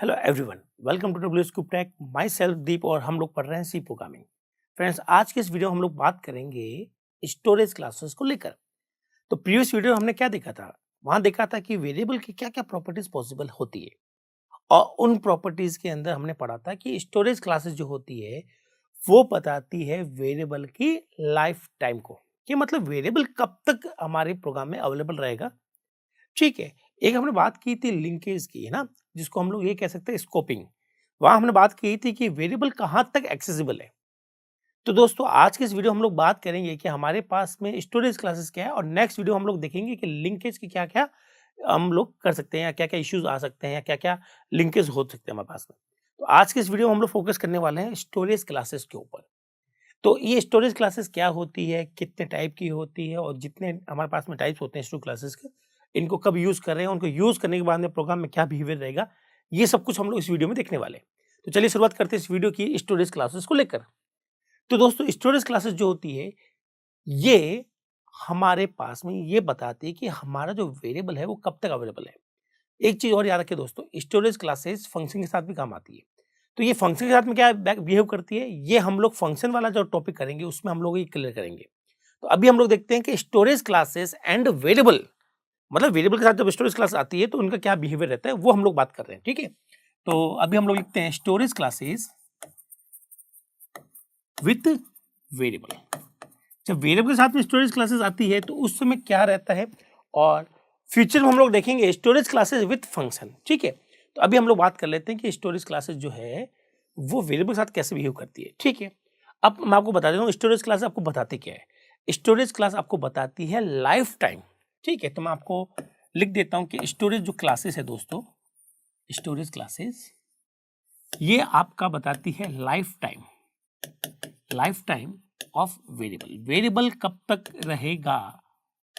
Hello everyone, welcome to W scoop tech. Myself Deep और हम लोग पढ़ रहे हैं सी प्रोग्रामिंग। फ्रेंड्स, आज के इस वीडियो में हम लोग बात करेंगे स्टोरेज क्लासेस को लेकर। तो प्रीवियस वीडियो हमने क्या देखा था? वहां देखा था कि वेरिएबल की क्या क्या प्रॉपर्टीज पॉसिबल होती है, और उन प्रॉपर्टीज के अंदर हमने पढ़ा था कि स्टोरेज क्लासेस जो होती है वो बताती है वेरिएबल की लाइफ टाइम को, कि मतलब वेरिएबल कब तक हमारे प्रोग्राम में अवेलेबल रहेगा। ठीक है। एक हमने बात की थी लिंकेज की, है ना, जिसको हम लोग ये कह सकते हैं स्कोपिंग। वहां हमने बात की थी कि वेरिएबल कहां तक एक्सेसिबल है। तो दोस्तों, आज के इस वीडियो हम लोग बात करेंगे कि हमारे पास में स्टोरेज क्लासेस क्या है, और नेक्स्ट वीडियो हम लोग देखेंगे कि लिंकेज की क्या क्या हम लोग कर सकते हैं, या क्या क्या इश्यूज आ सकते हैं, या क्या क्या लिंकेज हो सकते हैं हमारे पास में। तो आज के इस वीडियो में हम लोग फोकस करने वाले हैं स्टोरेज क्लासेस के ऊपर। तो ये स्टोरेज क्लासेस क्या होती है, कितने टाइप की होती है, और जितने हमारे पास में टाइप्स होते हैं स्टोरेज क्लासेस के, इनको कब यूज कर रहे हैं, उनको यूज करने के बाद में प्रोग्राम में क्या बिहेवियर रहेगा, ये सब कुछ हम लोग इस वीडियो में देखने वाले हैं। तो चलिए शुरुआत करते हैं इस वीडियो की स्टोरेज क्लासेस को लेकर। तो दोस्तों, स्टोरेज क्लासेस जो होती है ये हमारे पास में ये बताती है कि हमारा जो वेरिएबल है वो कब तक अवेलेबल है। एक चीज और याद रखिए दोस्तों, स्टोरेज क्लासेस फंक्शन के साथ भी काम आती है। तो ये फंक्शन के साथ में क्या बिहेव करती है, ये हम लोग फंक्शन वाला जो टॉपिक करेंगे उसमें हम लोग ये क्लियर करेंगे। तो अभी हम लोग देखते हैं कि स्टोरेज क्लासेस एंड वेरिएबल, मतलब वेरिएबल के साथ जब स्टोरेज क्लास आती है तो उनका क्या बिहेवियर रहता है वो हम लोग बात कर रहे हैं। ठीक है। तो अभी हम लोग लिखते हैं स्टोरेज क्लासेस विथ वेरिएबल। जब वेरिएबल के साथ में स्टोरेज क्लासेस आती है तो उस समय क्या रहता है, और फ्यूचर में हम लोग देखेंगे स्टोरेज क्लासेस विथ फंक्शन। ठीक है। तो अभी हम लोग बात कर लेते हैं कि स्टोरेज क्लासेस जो है वो वेरिएबल के साथ कैसे बिहेव करती है। ठीक है। अब मैं आपको बता देता हूँ स्टोरेज क्लास आपको बताती क्या है। स्टोरेज क्लास आपको बताती है लाइफ टाइम। ठीक है। तो मैं आपको लिख देता हूँ कि स्टोरेज जो क्लासेस है दोस्तों, स्टोरेज क्लासेस ये आपका बताती है life time of variable. Variable कब तक रहेगा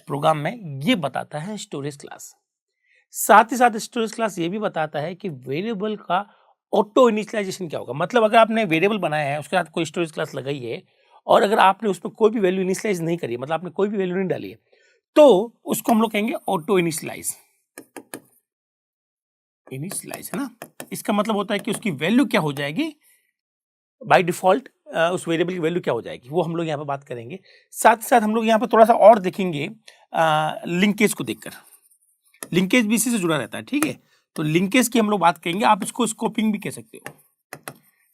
प्रोग्राम में ये बताता है स्टोरेज क्लास। साथ ही साथ स्टोरेज क्लास ये भी बताता है कि वेरिएबल का ऑटो इनिशियलाइजेशन क्या होगा। मतलब अगर आपने वेरिएबल बनाया है उसके साथ कोई स्टोरेज क्लास लगाई है, और अगर आपने उसमें कोई भी वैल्यू इनिशियलाइज नहीं करी है, मतलब आपने कोई भी वैल्यू नहीं डाली है, तो उसको हम लोग कहेंगे ऑटो इनिशियलाइज। है ना। इसका मतलब होता है कि उसकी वैल्यू क्या हो जाएगी बाय डिफॉल्ट, उस वेरिएबल की वैल्यू क्या हो जाएगी वो हम लोग यहाँ पे बात करेंगे। साथ ही साथ हम लोग यहाँ पे थोड़ा सा और देखेंगे लिंकेज को देखकर। लिंकेज भी इसी से जुड़ा रहता है। ठीक है। तो लिंकेज की हम लोग बात करेंगे, आप इसको स्कोपिंग भी कह सकते हो।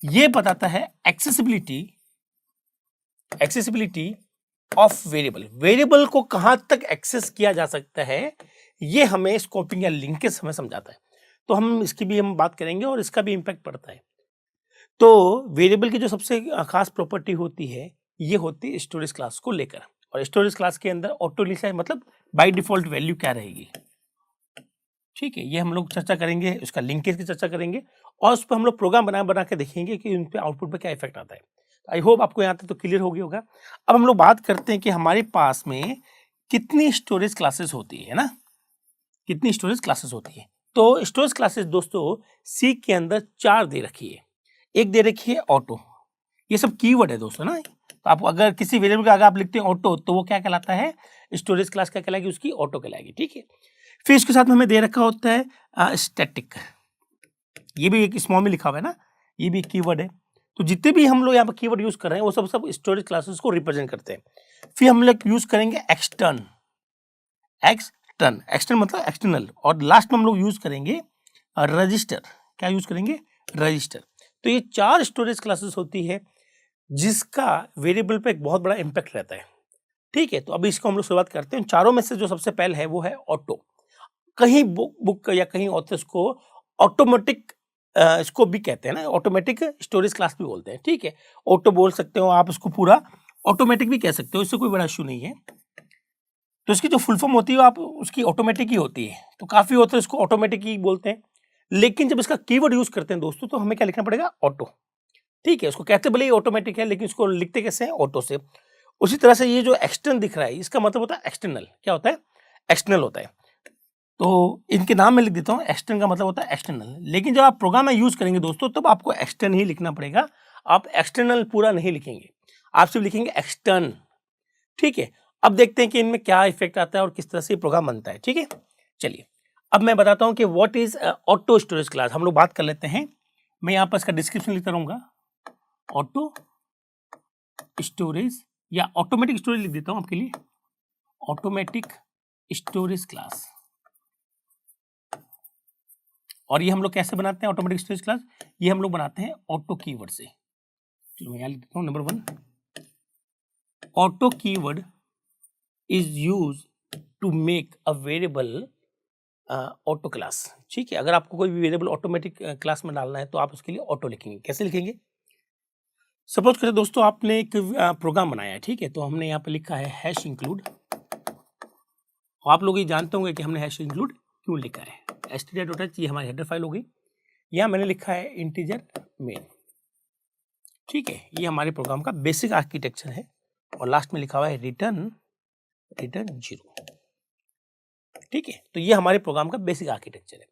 ये बताता है एक्सेसिबिलिटी ऑफ वेरिएबल। वेरिएबल को कहां तक एक्सेस किया जा सकता है, ये हमें स्कोपिंग या लिंकेज हमें समझाता है। तो हम इसकी भी हम बात करेंगे और इसका भी इंपैक्ट पड़ता है। तो वेरिएबल की जो सबसे खास प्रॉपर्टी होती है ये होती है स्टोरेज क्लास को लेकर। और स्टोरेज क्लास के अंदर ऑटो इनिशियलाइज मतलब बाय डिफॉल्ट वैल्यू क्या रहेगी। ठीक है। ये हम लोग चर्चा करेंगे, उसका लिंकेज की चर्चा करेंगे, और उस पर हम लोग प्रोग्राम बना के देखेंगे कि उन पे आउटपुट पे क्या इफेक्ट आता है। आई होप आपको यहाँ तक तो क्लियर हो गया होगा। अब हम लोग बात करते हैं कि हमारे पास में कितनी स्टोरेज क्लासेस होती है ना, कितनी स्टोरेज क्लासेस होती है। तो स्टोरेज क्लासेस दोस्तों सी के अंदर 4 दे रखी है। एक दे रखी है ऑटो। ये सब कीवर्ड है दोस्तों ना। तो आप अगर किसी वेरिएबल का अगर आप लिखते हैं ऑटो, तो वो क्या कहलाता है, स्टोरेज क्लास क्या कहलाएगी, उसकी ऑटो कहलाएगी। ठीक है। फिर इसके साथ में हमें दे रखा होता है स्टैटिक। ये भी एक स्मॉल में लिखा हुआ है ना, ये भी एक कीवर्ड है। तो जितने भी हम लोग यहाँ पर कीवर्ड यूज कर रहे हैं वो सब स्टोरेज क्लासेस को रिप्रेजेंट करते हैं। फिर हम लोग यूज करेंगे एक्सटर्न मतलब एक्सटर्नल, और लास्ट में हम लोग यूज करेंगे रजिस्टर। क्या यूज करेंगे, रजिस्टर। तो ये 4 स्टोरेज क्लासेस होती है जिसका वेरिएबल पे एक बहुत बड़ा इंपैक्ट रहता है। ठीक है। तो अभी इसको हम लोग शुरुआत करते हैं। चारों में से जो सबसे पहले है वो है ऑटो। कहीं बुक या कहीं ऑथर्स को ऑटोमेटिक इसको भी कहते हैं ना, ऑटोमेटिक स्टोरेज क्लास भी बोलते हैं। ठीक है। ऑटो बोल सकते हो आप, उसको पूरा ऑटोमेटिक भी कह सकते हो, इससे कोई बड़ा इशू नहीं है। तो इसकी जो फुल फॉर्म होती है आप उसकी ऑटोमेटिक ही होती है। तो काफी ऑथर इसको ऑटोमेटिक ही बोलते हैं, लेकिन जब इसका कीवर्ड यूज करते हैं दोस्तों तो हमें क्या लिखना पड़ेगा, ऑटो। ठीक है। उसको कहते भले ही ऑटोमेटिक है, लेकिन इसको लिखते कैसे हैं, ऑटो से। उसी तरह से ये जो एक्सटर्न दिख रहा है इसका मतलब होता है एक्सटर्नल। क्या होता है, एक्सटर्नल होता है। तो इनके नाम में लिख देता हूँ, एक्सटर्न का मतलब होता है एक्सटर्नल। लेकिन जब आप प्रोग्राम में यूज करेंगे दोस्तों तब आपको एक्सटर्न ही लिखना पड़ेगा। आप एक्सटर्नल पूरा नहीं लिखेंगे, आप सिर्फ लिखेंगे एक्सटर्न। ठीक है। अब देखते हैं कि इनमें क्या इफेक्ट आता है और किस तरह से प्रोग्राम बनता है। ठीक है। चलिए अब मैं बताता हूं कि what is auto storage class. हम लोग बात कर लेते हैं। मैं यहाँ पर इसका डिस्क्रिप्शन लिखता रहूंगा, ऑटो स्टोरेज या ऑटोमेटिक स्टोरेज लिख देता हूं आपके लिए, ऑटोमेटिक स्टोरेज क्लास। और ये हम लोग कैसे बनाते हैं ऑटोमेटिक स्टोरेज क्लास? ये हम लोग बनाते हैं ऑटो कीवर्ड से। चलो मैं यहाँ लिख देता हूँ, number 1, auto keyword is use to make a variable auto class. ठीक है, अगर आपको कोई भी वेरिएबल ऑटोमेटिक क्लास में डालना है तो आप उसके लिए ऑटो लिखेंगे। कैसे लिखेंगे? सपोज करें दोस्तों आपने एक प्रोग्राम बनाया है, ठीक है, तो हमने यहाँ पे लिखा है हैश इंक्लूड। आप लोग ये जानते होंगे कि हमने हैश इंक्लूड क्यों लिखा है। std.h ये हमारी हेडर फाइल हो गई। यहाँ मैंने लिखा है इंटीजर मेन। ठीक है, ये हमारे प्रोग्राम का बेसिक आर्किटेक्चर है। और लास्ट में लिखा हुआ है रिटर्न 0। ठीक है, तो ये हमारे प्रोग्राम का बेसिक आर्किटेक्चर है।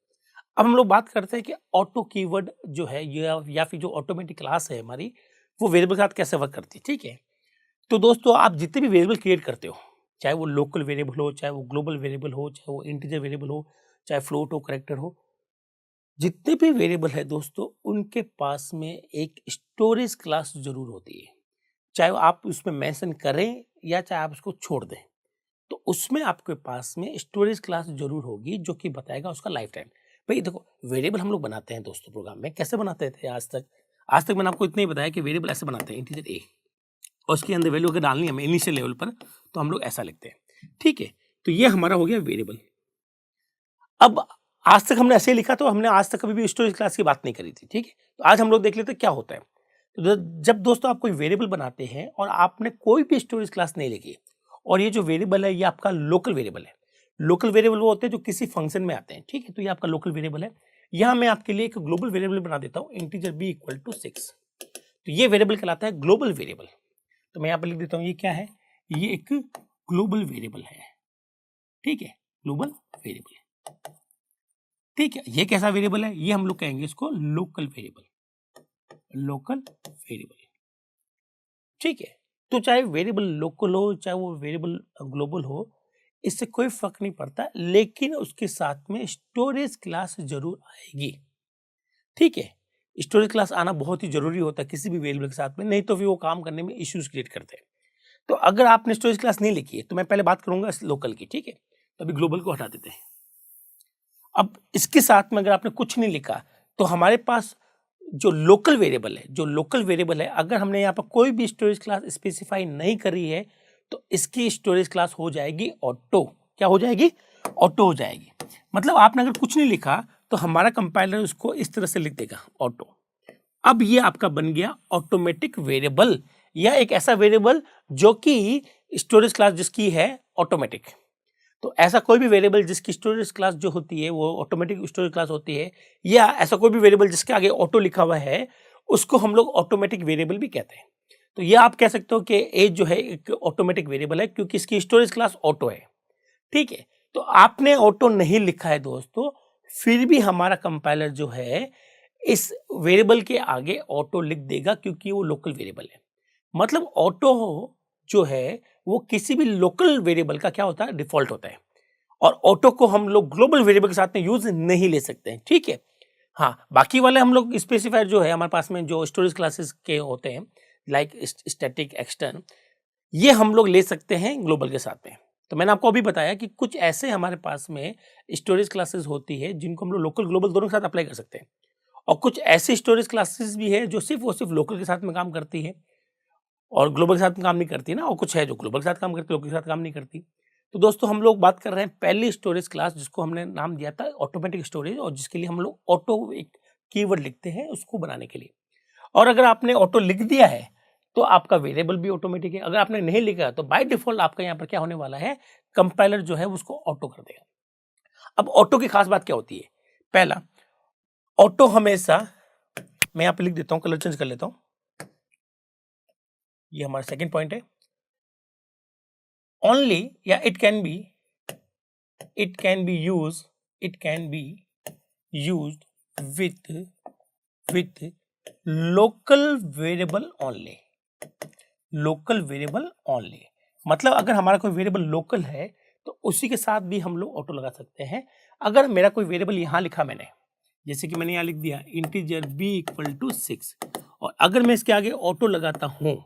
अब हम लोग बात करते हैं कि ऑटो कीवर्ड जो है या फिर जो ऑटोमेटिक क्लास है हमारी, वो वेरिएबल के साथ कैसे वर्क करती है। ठीक है, तो दोस्तों आप जितने भी वेरिएबल क्रिएट करते हो, चाहे वो लोकल वेरिएबल हो, चाहे वो ग्लोबल वेरिएबल हो, चाहे वो इंटीजर वेरिएबल हो, चाहे फ्लोट हो, कैरेक्टर हो, जितने भी वेरिएबल है दोस्तों, उनके पास में एक स्टोरेज क्लास जरूर होती है। चाहे आप उसमें मेंशन करें या चाहे आप उसको छोड़ दें, तो उसमें आपके पास में स्टोरेज क्लास जरूर होगी जो कि बताएगा उसका लाइफ टाइम। भाई देखो, वेरिएबल हम लोग बनाते हैं दोस्तों प्रोग्राम में, कैसे बनाते थे आज तक मैंने आपको इतना ही बताया कि वेरिएबल ऐसे बनाते हैं, इंटीजर ए, और उसके अंदर वैल्यू अगर डालनी है हमें इनिशियल लेवल पर, तो हम लोग ऐसा लिखते हैं। ठीक है, तो ये हमारा हो गया वेरिएबल। अब आज तक हमने ऐसे लिखा, तो हमने आज तक कभी भी स्टोरेज क्लास की बात नहीं करी थी। ठीक है, तो आज हम लोग देख लेते हैं क्या होता है। तो जब दोस्तों आप कोई वेरिएबल बनाते हैं और आपने कोई भी स्टोरेज क्लास नहीं लिखी, और ये जो वेरिएबल है ये आपका लोकल वेरिएबल है। लोकल वेरिएबल वो होते हैं जो किसी फंक्शन में आते हैं। ठीक है, तो ये आपका लोकल वेरिएबल है। यहाँ मैं आपके लिए एक ग्लोबल वेरिएबल बना देता हूँ, इंटीजर b = 6। तो ये वेरिएबल कहलाता है ग्लोबल वेरिएबल। तो मैं यहाँ पर लिख देता हूँ, ये क्या है? ये एक ग्लोबल वेरिएबल है। ठीक है, ग्लोबल वेरिएबल। ठीक है, ये कैसा वेरिएबल है? ये हम लोग कहेंगे इसको लोकल वेरिएबल, लोकल वेरिएबल। ठीक है, तो चाहे वेरिएबल लोकल हो, चाहे वो वेरिएबल ग्लोबल हो, इससे कोई फर्क नहीं पड़ता, लेकिन उसके साथ में स्टोरेज क्लास जरूर आएगी। ठीक है, स्टोरेज क्लास आना बहुत ही जरूरी होता है किसी भी वेरिएबल के साथ में, नहीं तो फिर वो काम करने में इश्यूज क्रिएट करते हैं। तो अगर आपने स्टोरेज क्लास नहीं लिखी है, तो मैं पहले बात करूंगा लोकल की। ठीक है, तो अभी ग्लोबल को हटा देते हैं। अब इसके साथ में अगर आपने कुछ नहीं लिखा, तो हमारे पास जो लोकल वेरिएबल है, अगर हमने यहाँ पर कोई भी स्टोरेज क्लास स्पेसिफाई नहीं करी है, तो इसकी स्टोरेज क्लास हो जाएगी ऑटो। क्या हो जाएगी? ऑटो हो जाएगी। मतलब आपने अगर कुछ नहीं लिखा, तो हमारा कंपाइलर उसको इस तरह से लिख देगा, ऑटो। अब ये आपका बन गया ऑटोमेटिक वेरिएबल, या एक ऐसा वेरिएबल जो कि स्टोरेज क्लास जिसकी है ऑटोमेटिक। तो ऐसा कोई भी वेरिएबल जिसकी स्टोरेज क्लास जो होती है वो ऑटोमेटिक स्टोरेज क्लास होती है, या ऐसा कोई भी वेरिएबल जिसके आगे ऑटो लिखा हुआ है, उसको हम लोग ऑटोमेटिक वेरिएबल भी कहते हैं। तो ये आप कह सकते हो कि एज जो है एक ऑटोमेटिक वेरिएबल है, क्योंकि इसकी स्टोरेज क्लास ऑटो है। ठीक है, तो आपने ऑटो नहीं लिखा है दोस्तों, फिर भी हमारा कंपाइलर जो है इस वेरिएबल के आगे ऑटो लिख देगा, क्योंकि वो लोकल वेरिएबल है। मतलब ऑटो जो है वो किसी भी लोकल वेरिएबल का क्या होता है? डिफॉल्ट होता है। और ऑटो को हम लोग ग्लोबल वेरिएबल के साथ में यूज नहीं ले सकते हैं। ठीक है, हाँ, बाकी वाले हम लोग स्पेसिफायर जो है हमारे पास में जो स्टोरेज क्लासेस के होते हैं, लाइक स्टैटिक, एक्सटर्न, ये हम लोग ले सकते हैं ग्लोबल के साथ में। तो मैंने आपको अभी बताया कि कुछ ऐसे हमारे पास में स्टोरेज क्लासेस होती है जिनको हम लोग लोकल ग्लोबल दोनों के साथ अप्लाई कर सकते हैं, और कुछ ऐसी स्टोरेज क्लासेस भी है जो सिर्फ लोकल के साथ में काम करती है और ग्लोबल के साथ में काम नहीं करती ना, और कुछ है जो ग्लोबल के साथ काम करती है, लोकल के साथ काम नहीं करती। तो दोस्तों हम लोग बात कर रहे हैं पहली स्टोरेज क्लास, जिसको हमने नाम दिया था ऑटोमेटिक स्टोरेज, और जिसके लिए हम लोग ऑटो एक कीवर्ड लिखते हैं उसको बनाने के लिए। और अगर आपने ऑटो लिख दिया है तो आपका वेरिएबल भी ऑटोमेटिक है। अगर आपने नहीं लिखा तो बाय डिफॉल्ट आपका यहाँ पर क्या होने वाला है? कंपाइलर जो है उसको ऑटो कर देगा। अब ऑटो की खास बात क्या होती है? पहला, ऑटो हमेशा, मैं यहाँ पे लिख देता हूँ, कलर चेंज कर लेता हूँ, ये हमारा सेकंड पॉइंट है। ओनली, या it can be used with local variable only. मतलब अगर हमारा कोई वेरिएबल लोकल है तो उसी के साथ भी हम लोग ऑटो लगा सकते हैं। अगर मेरा कोई वेरिएबल यहाँ लिखा मैंने, जैसे कि मैंने यहाँ लिख दिया इंटीजर b इक्वल टू 6, और अगर मैं इसके आगे ऑटो लगाता हूँ,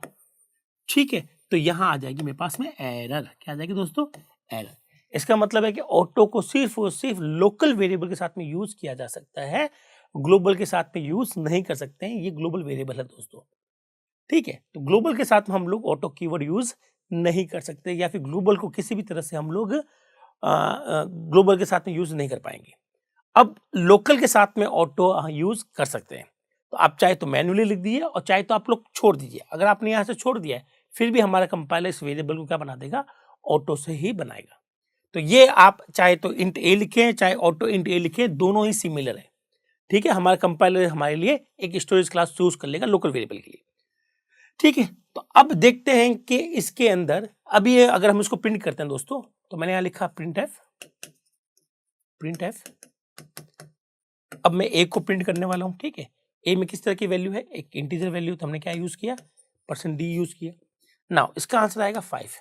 ठीक है, तो यहाँ आ जाएगी मेरे पास में एरर। क्या आ जाएगी दोस्तों? एरर। इसका मतलब है कि ऑटो को सिर्फ और सिर्फ लोकल वेरिएबल के साथ में यूज किया जा सकता है, ग्लोबल के साथ में यूज नहीं कर सकते हैं। ये ग्लोबल वेरिएबल है दोस्तों, ठीक है। तो ग्लोबल के साथ में हम लोग ऑटो कीवर्ड यूज नहीं कर सकते, या फिर ग्लोबल को किसी भी तरह से हम लोग ग्लोबल के साथ में यूज नहीं कर पाएंगे। अब लोकल के साथ में ऑटो यूज कर सकते हैं, तो आप चाहे तो मैन्युअली लिख दीजिए और चाहे तो आप लोग छोड़ दीजिए। अगर आपने यहाँ से छोड़ दिया है, फिर भी हमारा कंपाइलर इस वेरिएबल को क्या बना देगा? ऑटो से ही बनाएगा। तो ये आप चाहे तो इंट ए लिखें, चाहे ऑटो इंट ए लिखें, दोनों ही सिमिलर है, ठीक है। हमारा कंपाइलर हमारे लिए एक स्टोरेज क्लास चूज कर लेगा लोकल वेरिएबल के लिए, ठीक है। तो अब देखते हैं कि इसके अंदर अब ये अगर हम इसको प्रिंट करते हैं दोस्तों, तो मैंने यहाँ लिखा प्रिंट एफ। अब मैं ए को प्रिंट करने वाला हूँ, ठीक है। ए में किस तरह की वैल्यू है? एक इंटीजर वैल्यू, तो हमने क्या यूज किया? % d यूज किया। नाउ इसका आंसर आएगा 5।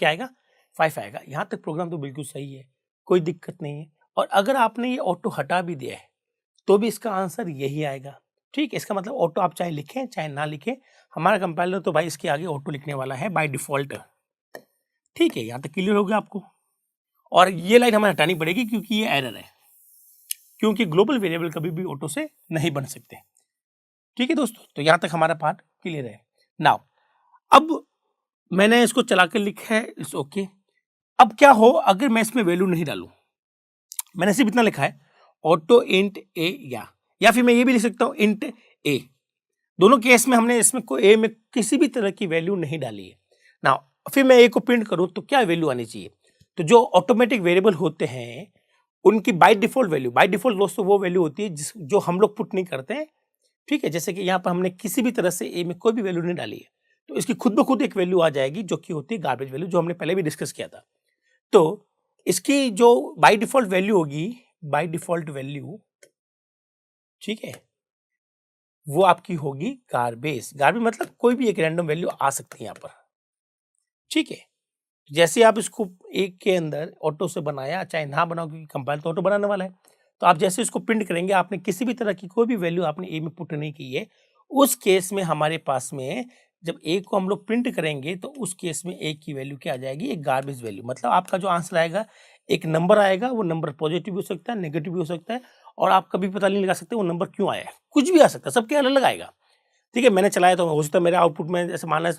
क्या आएगा? 5 आएगा। यहाँ तक प्रोग्राम तो बिल्कुल सही है, कोई दिक्कत नहीं है। और अगर आपने ये ऑटो हटा भी दिया है तो भी इसका आंसर यही आएगा, ठीक है। इसका मतलब ऑटो आप चाहे लिखें चाहे ना लिखें, हमारा कंपाइलर तो भाई इसके आगे ऑटो लिखने वाला है बाय डिफॉल्ट, ठीक है। यहाँ तक क्लियर हो गया आपको? और ये लाइन हमें हटानी पड़ेगी क्योंकि ये एरर है, क्योंकि ग्लोबल वेरिएबल कभी भी ऑटो से नहीं बन सकते, ठीक है दोस्तों। तो यहाँ तक हमारा पार्ट क्लियर है। नाउ अब मैंने इसको चला कर लिखा है, इट्स ओके। अब क्या हो अगर मैं इसमें वैल्यू नहीं डालूं? मैंने सिर्फ इतना लिखा है ऑटो इंट ए, या फिर मैं ये भी लिख सकता हूँ इंट ए। दोनों केस में हमने इसमें को ए में किसी भी तरह की वैल्यू नहीं डाली है ना। फिर मैं ए को प्रिंट करूँ तो क्या वैल्यू आनी चाहिए? तो जो ऑटोमेटिक वेरिएबल होते हैं उनकी बाय डिफॉल्ट दोस्तों वो वैल्यू होती है जो हम लोग पुट नहीं करते हैं, ठीक है। जैसे कि यहाँ पर हमने किसी भी तरह से ए में कोई भी वैल्यू नहीं डाली है, तो इसकी खुद ब खुद एक वैल्यू आ जाएगी जो कि होती है गार्बेज वैल्यू, जो हमने पहले भी डिस्कस किया था। तो इसकी जो बाय डिफॉल्ट वैल्यू होगी, बाय डिफॉल्ट वैल्यू, ठीक है, वो आपकी होगी गार्बेज मतलब कोई भी एक रैंडम वैल्यू आ सकती है यहाँ पर, ठीक है। जैसे आप इसको एक के अंदर ऑटो से बनाया, चाहे ना बनाओ क्योंकि कंपाइल तो ऑटो बनाने वाला है, तो आप जैसे इसको प्रिंट करेंगे, आपने किसी भी तरह की कोई भी वैल्यू आपने ए में पुट नहीं की है, उस केस में हमारे पास में जब ए को हम लोग प्रिंट करेंगे तो उस केस में ए की वैल्यू क्या आ जाएगी? एक गार्बेज वैल्यू। मतलब आपका जो आंसर आएगा, एक नंबर आएगा, वो नंबर पॉजिटिव भी हो सकता है, नेगेटिव भी हो सकता है, और आप कभी पता नहीं लगा सकते वो नंबर क्यों आया है, कुछ भी आ सकता है, सबके अलग अलग आएगा, ठीक है। मैंने चलाया तो हो सकता है मेरे आउटपुट में जैसे मान लो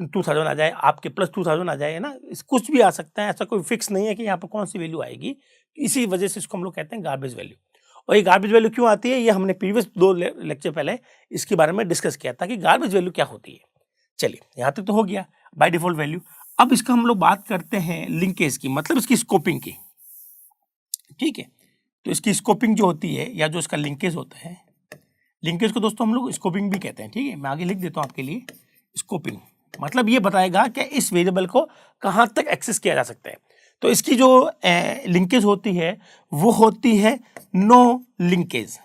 2000 आ जाए, आपके +2000 आ जाए ना, कुछ भी आ सकता है, ऐसा कोई फिक्स नहीं है कि यहाँ पर कौन सी वैल्यू आएगी। इसी वजह से इसको हम लोग कहते हैं गार्बेज वैल्यू। और ये गार्बेज वैल्यू क्यों आती है, ये हमने प्रीवियस 2 लेक्चर पहले इसके बारे में डिस्कस किया था कि गार्बेज वैल्यू क्या होती है। चलिए यहाँ तक तो हो गया बाय डिफॉल्ट वैल्यू। अब इसका हम लोग बात करते हैं लिंकेज की, मतलब इसकी स्कोपिंग की, ठीक है। तो इसकी स्कोपिंग जो होती है या जो इसका लिंकेज होता है, लिंकेज को दोस्तों हम लोग स्कोपिंग भी कहते हैं, ठीक है। मैं आगे लिख देता हूँ आपके लिए। स्कोपिंग मतलब ये बताएगा कि इस वेरिएबल को कहाँ तक एक्सेस किया जा सकता है। तो इसकी जो लिंकेज होती है वो होती है नो लिंकेज।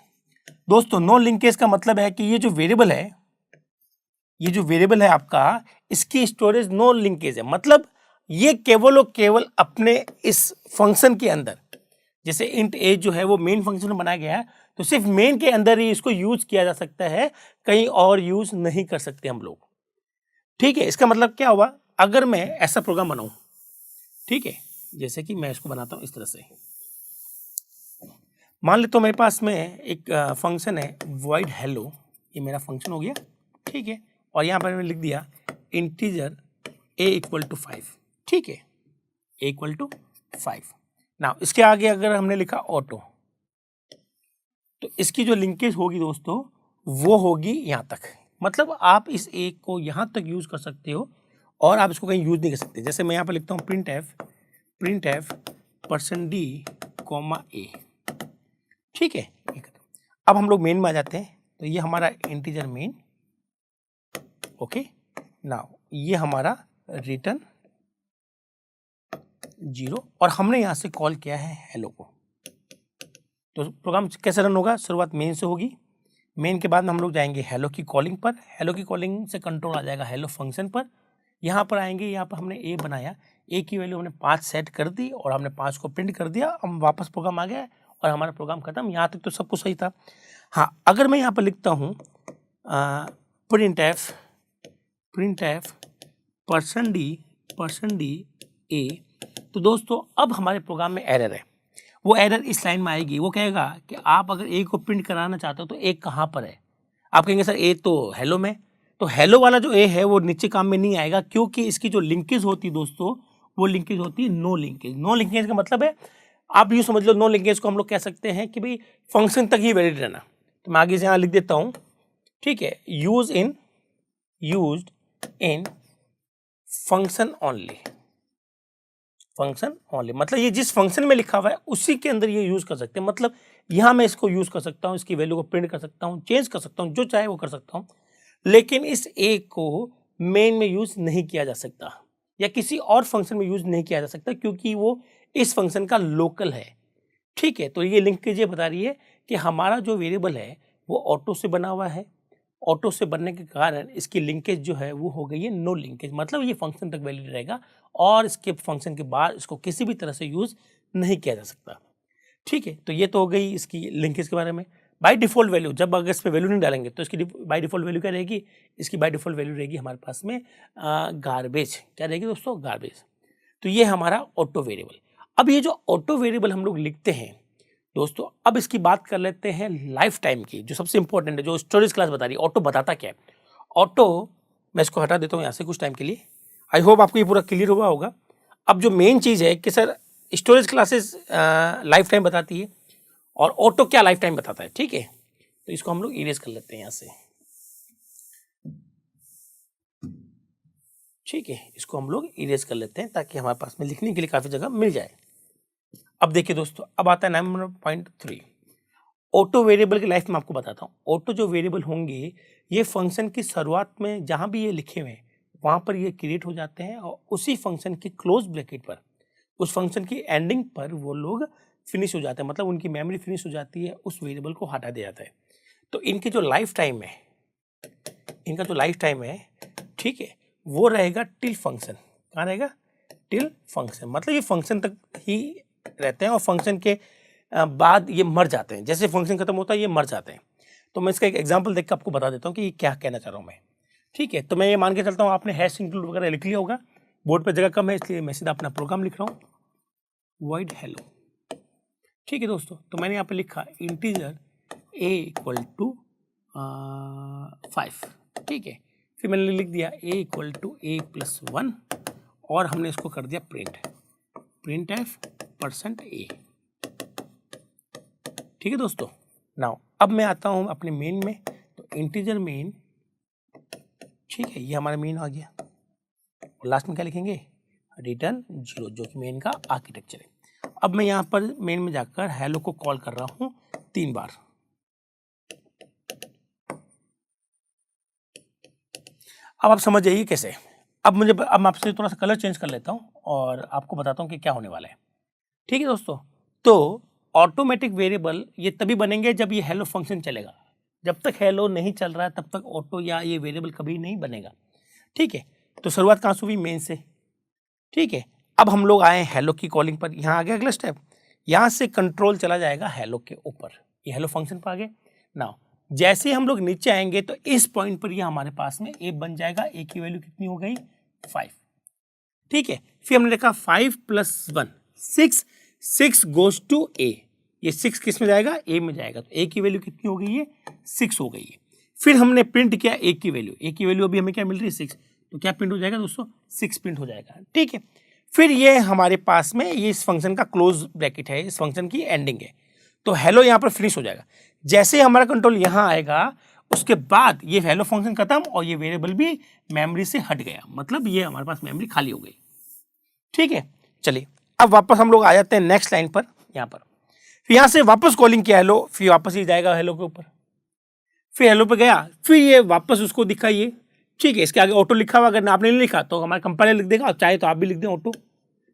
दोस्तों नो लिंकेज का मतलब है कि ये जो वेरिएबल है आपका, इसकी स्टोरेज नो लिंकेज है। मतलब ये केवल और केवल अपने इस फंक्शन के अंदर, जैसे इंट ए जो है वो मेन फंक्शन में बनाया गया है, तो सिर्फ मेन के अंदर ही इसको यूज किया जा सकता है, कहीं और यूज नहीं कर सकते हम लोग, ठीक है। इसका मतलब क्या हुआ? अगर मैं ऐसा प्रोग्राम बनाऊं, ठीक है, जैसे कि मैं इसको बनाता हूं इस तरह से, मान ले तो मेरे पास में एक फंक्शन है void hello, ये मेरा फंक्शन हो गया, ठीक है। और यहाँ पर मैंने लिख दिया इंटीजर a इक्वल टू 5, ठीक है, a इक्वल टू 5। नाउ इसके आगे अगर हमने लिखा ऑटो, तो इसकी जो लिंकेज होगी दोस्तों वो होगी यहाँ तक। मतलब आप इस a को यहाँ तक यूज कर सकते हो और आप इसको कहीं यूज नहीं कर सकते। जैसे मैं यहाँ पर लिखता हूँ प्रिंट एफ %d, a, ठीक है। अब हम लोग मेन में आ जाते हैं, तो ये हमारा इंटीजर मेन, ओके। नाउ ये हमारा रिटर्न 0, और हमने यहां से कॉल किया है हेलो को। तो प्रोग्राम कैसे रन होगा? शुरुआत मेन से होगी, मेन के बाद में हम लोग जाएंगे हेलो की कॉलिंग पर, हेलो की कॉलिंग से कंट्रोल आ जाएगा हेलो फंक्शन पर, यहाँ पर आएंगे, यहाँ पर हमने ए बनाया, ए की वैल्यू हमने 5 सेट कर दी और हमने 5 को प्रिंट कर दिया, हम वापस प्रोग्राम आ गया और हमारा प्रोग्राम खत्म। यहाँ तक तो सब कुछ सही था। हाँ, अगर मैं यहाँ पर लिखता हूँ प्रिंट एफ %d ए, तो दोस्तों अब हमारे प्रोग्राम में एरर है। वो एरर इस लाइन में आएगी। वो कहेगा कि आप अगर ए को प्रिंट कराना चाहते हो तो ए कहाँ पर है। आप कहेंगे सर ए तो हेलो में, तो हेलो वाला जो ए है वो नीचे काम में नहीं आएगा, क्योंकि इसकी जो लिंकेज होती है दोस्तों, वो लिंकेज होती है नो लिंकेज। नो लिंकेज का मतलब है, आप यूँ समझ लो, नो लिंकेज को हम लोग कह सकते हैं कि भाई फंक्शन तक ही वैलिड रहना। तो मैं आगे से यहाँ लिख देता हूँ, ठीक है, यूज्ड इन फंक्शन ओनली, मतलब ये जिस फंक्शन में लिखा हुआ है उसी के अंदर ये यूज कर सकते हैं। मतलब यहाँ मैं इसको यूज कर सकता हूँ, इसकी वैल्यू को प्रिंट कर सकता हूँ, चेंज कर सकता हूँ, जो चाहे वो कर सकता हूँ, लेकिन इस ए को मेन में यूज नहीं किया जा सकता या किसी और फंक्शन में यूज नहीं किया जा सकता, क्योंकि वो इस फंक्शन का लोकल है। ठीक है, तो ये लिंकेज ये बता रही है कि हमारा जो वेरिएबल है वो ऑटो से बना हुआ है। ऑटो से बनने के कारण इसकी लिंकेज जो है वो हो गई है नो लिंकेज, मतलब ये फंक्शन तक वैलिड रहेगा और इसके फंक्शन के बाद इसको किसी भी तरह से यूज नहीं किया जा सकता। ठीक है, तो ये तो हो गई इसकी लिंकेज के बारे में। बाय डिफॉल्ट वैल्यू, जब अगर इस पर वैल्यू नहीं डालेंगे तो इसकी बाय डिफॉल्ट वैल्यू क्या रहेगी, इसकी बाय डिफॉल्ट वैल्यू रहेगी हमारे पास में गार्बेज। क्या रहेगी दोस्तों, गार्बेज। तो ये हमारा ऑटो वेरिएबल। अब ये जो ऑटो वेरिएबल हम लोग लिखते हैं दोस्तों, अब इसकी बात कर लेते हैं लाइफ टाइम की, जो सबसे इंपॉर्टेंट है, जो स्टोरेज क्लास बता रही है। ऑटो बताता क्या है? ऑटो, मैं इसको हटा देता हूँ यहाँ से कुछ टाइम के लिए। आई होप आपको ये पूरा क्लियर हुआ होगा। अब जो मेन चीज़ है कि sir storage classes life time बताती है और ऑटो क्या लाइफ टाइम बताता है। ठीक है, तो इसको हम लोग इरेज कर लेते हैं यहाँ से। ठीक है, इसको हम लोग इरेज कर लेते हैं ताकि हमारे पास में लिखने के लिए काफ़ी जगह मिल जाए। अब देखिए दोस्तों, अब आता है नंबर पॉइंट 3, ऑटो वेरिएबल की लाइफ में आपको बताता हूँ। ऑटो जो वेरिएबल होंगे ये फंक्शन की शुरुआत में जहाँ भी ये लिखे हुए हैं वहाँ पर ये क्रिएट हो जाते हैं और उसी फंक्शन की क्लोज ब्रैकेट पर, उस फंक्शन की एंडिंग पर वो लोग फिनिश हो जाते हैं, मतलब उनकी मेमोरी फिनिश हो जाती है, उस वेरिएबल को हटा दिया जाता है। तो इनकी जो लाइफ टाइम है, इनका जो लाइफ टाइम है, ठीक है, वो रहेगा टिल फंक्शन। कहाँ रहेगा? टिल फंक्शन, मतलब ये फंक्शन तक ही रहते हैं और फंक्शन के बाद ये मर जाते हैं। जैसे फंक्शन खत्म होता है ये मर जाते हैं। तो मैं इसका एक एग्जांपल देख कर आपको बता देता हूँ कि ये क्या कहना चाह रहा हूँ मैं। ठीक है, तो मैं ये मान के चलता हूँ आपने हैश इंक्लूड वगैरह लिख लिया होगा। बोर्ड पर जगह कम है इसलिए मैं सीधा अपना प्रोग्राम लिख रहा हूँ, वॉइड हेलो। ठीक है दोस्तों, तो मैंने यहाँ पे लिखा इंटीजर a इक्वल टू 5। ठीक है, फिर मैंने लिख दिया a इक्वल टू a+1 और हमने इसको कर दिया प्रिंट एफ %a। ठीक है दोस्तों, नाउ अब मैं आता हूँ अपने मेन में। तो इंटीजर मेन, ठीक है, ये हमारा मेन आ गया और लास्ट में क्या लिखेंगे, रिटर्न 0, जो कि मेन का आर्किटेक्चर है। अब मैं यहाँ पर मेन में जाकर हेलो को कॉल कर रहा हूँ 3 बार। अब आप समझ जाइए कैसे। अब मैं आपसे थोड़ा सा कलर चेंज कर लेता हूँ और आपको बताता हूँ कि क्या होने वाला है। ठीक है दोस्तों, तो ऑटोमेटिक वेरिएबल ये तभी बनेंगे जब ये हेलो फंक्शन चलेगा। जब तक हेलो नहीं चल रहा है तब तक ऑटो या ये वेरिएबल कभी नहीं बनेगा। ठीक है, तो शुरुआत कहाँ से हुई, मेन से। ठीक है, अब हम लोग आए हेलो की कॉलिंग पर। यहाँ आ गया अगला स्टेप, यहाँ से कंट्रोल चला जाएगा हेलो के ऊपर, ये हेलो फंक्शन पर आ गए। नाउ जैसे हम लोग नीचे आएंगे तो इस पॉइंट पर ये हमारे पास में ए बन जाएगा। ए की वैल्यू कितनी हो गई, 5। ठीक है, फिर हमने लिखा 5 + 1 6 गोज टू ए। ये 6 किस में जाएगा, ए में जाएगा। तो ए की वैल्यू कितनी हो गई है, 6 हो गई है। फिर हमने प्रिंट किया ए की वैल्यू अभी हमें क्या मिल रही है, 6। तो क्या प्रिंट हो जाएगा दोस्तों, 6 प्रिंट हो जाएगा। ठीक है, फिर ये हमारे पास में ये इस फंक्शन का क्लोज ब्रैकेट है, इस फंक्शन की एंडिंग है। तो हेलो यहाँ पर फिनिश हो जाएगा। जैसे हमारा कंट्रोल यहाँ आएगा उसके बाद ये हेलो फंक्शन खत्म और ये वेरिएबल भी मेमोरी से हट गया, मतलब ये हमारे पास मेमोरी खाली हो गई। ठीक है, चलिए अब वापस हम लोग आ जाते हैं नेक्स्ट लाइन पर। यहाँ पर फिर यहाँ से वापस कॉलिंग किया हेलो, फिर वापस ही जाएगा हेलो के ऊपर, फिर हेलो पे गया, फिर ये वापस उसको दिखाइए। ठीक है, इसके आगे ऑटो लिखा हुआ, अगर आपने नहीं लिखा तो हमारा कंपाइलर लिख देगा, चाहे तो आप भी लिख दें ऑटो।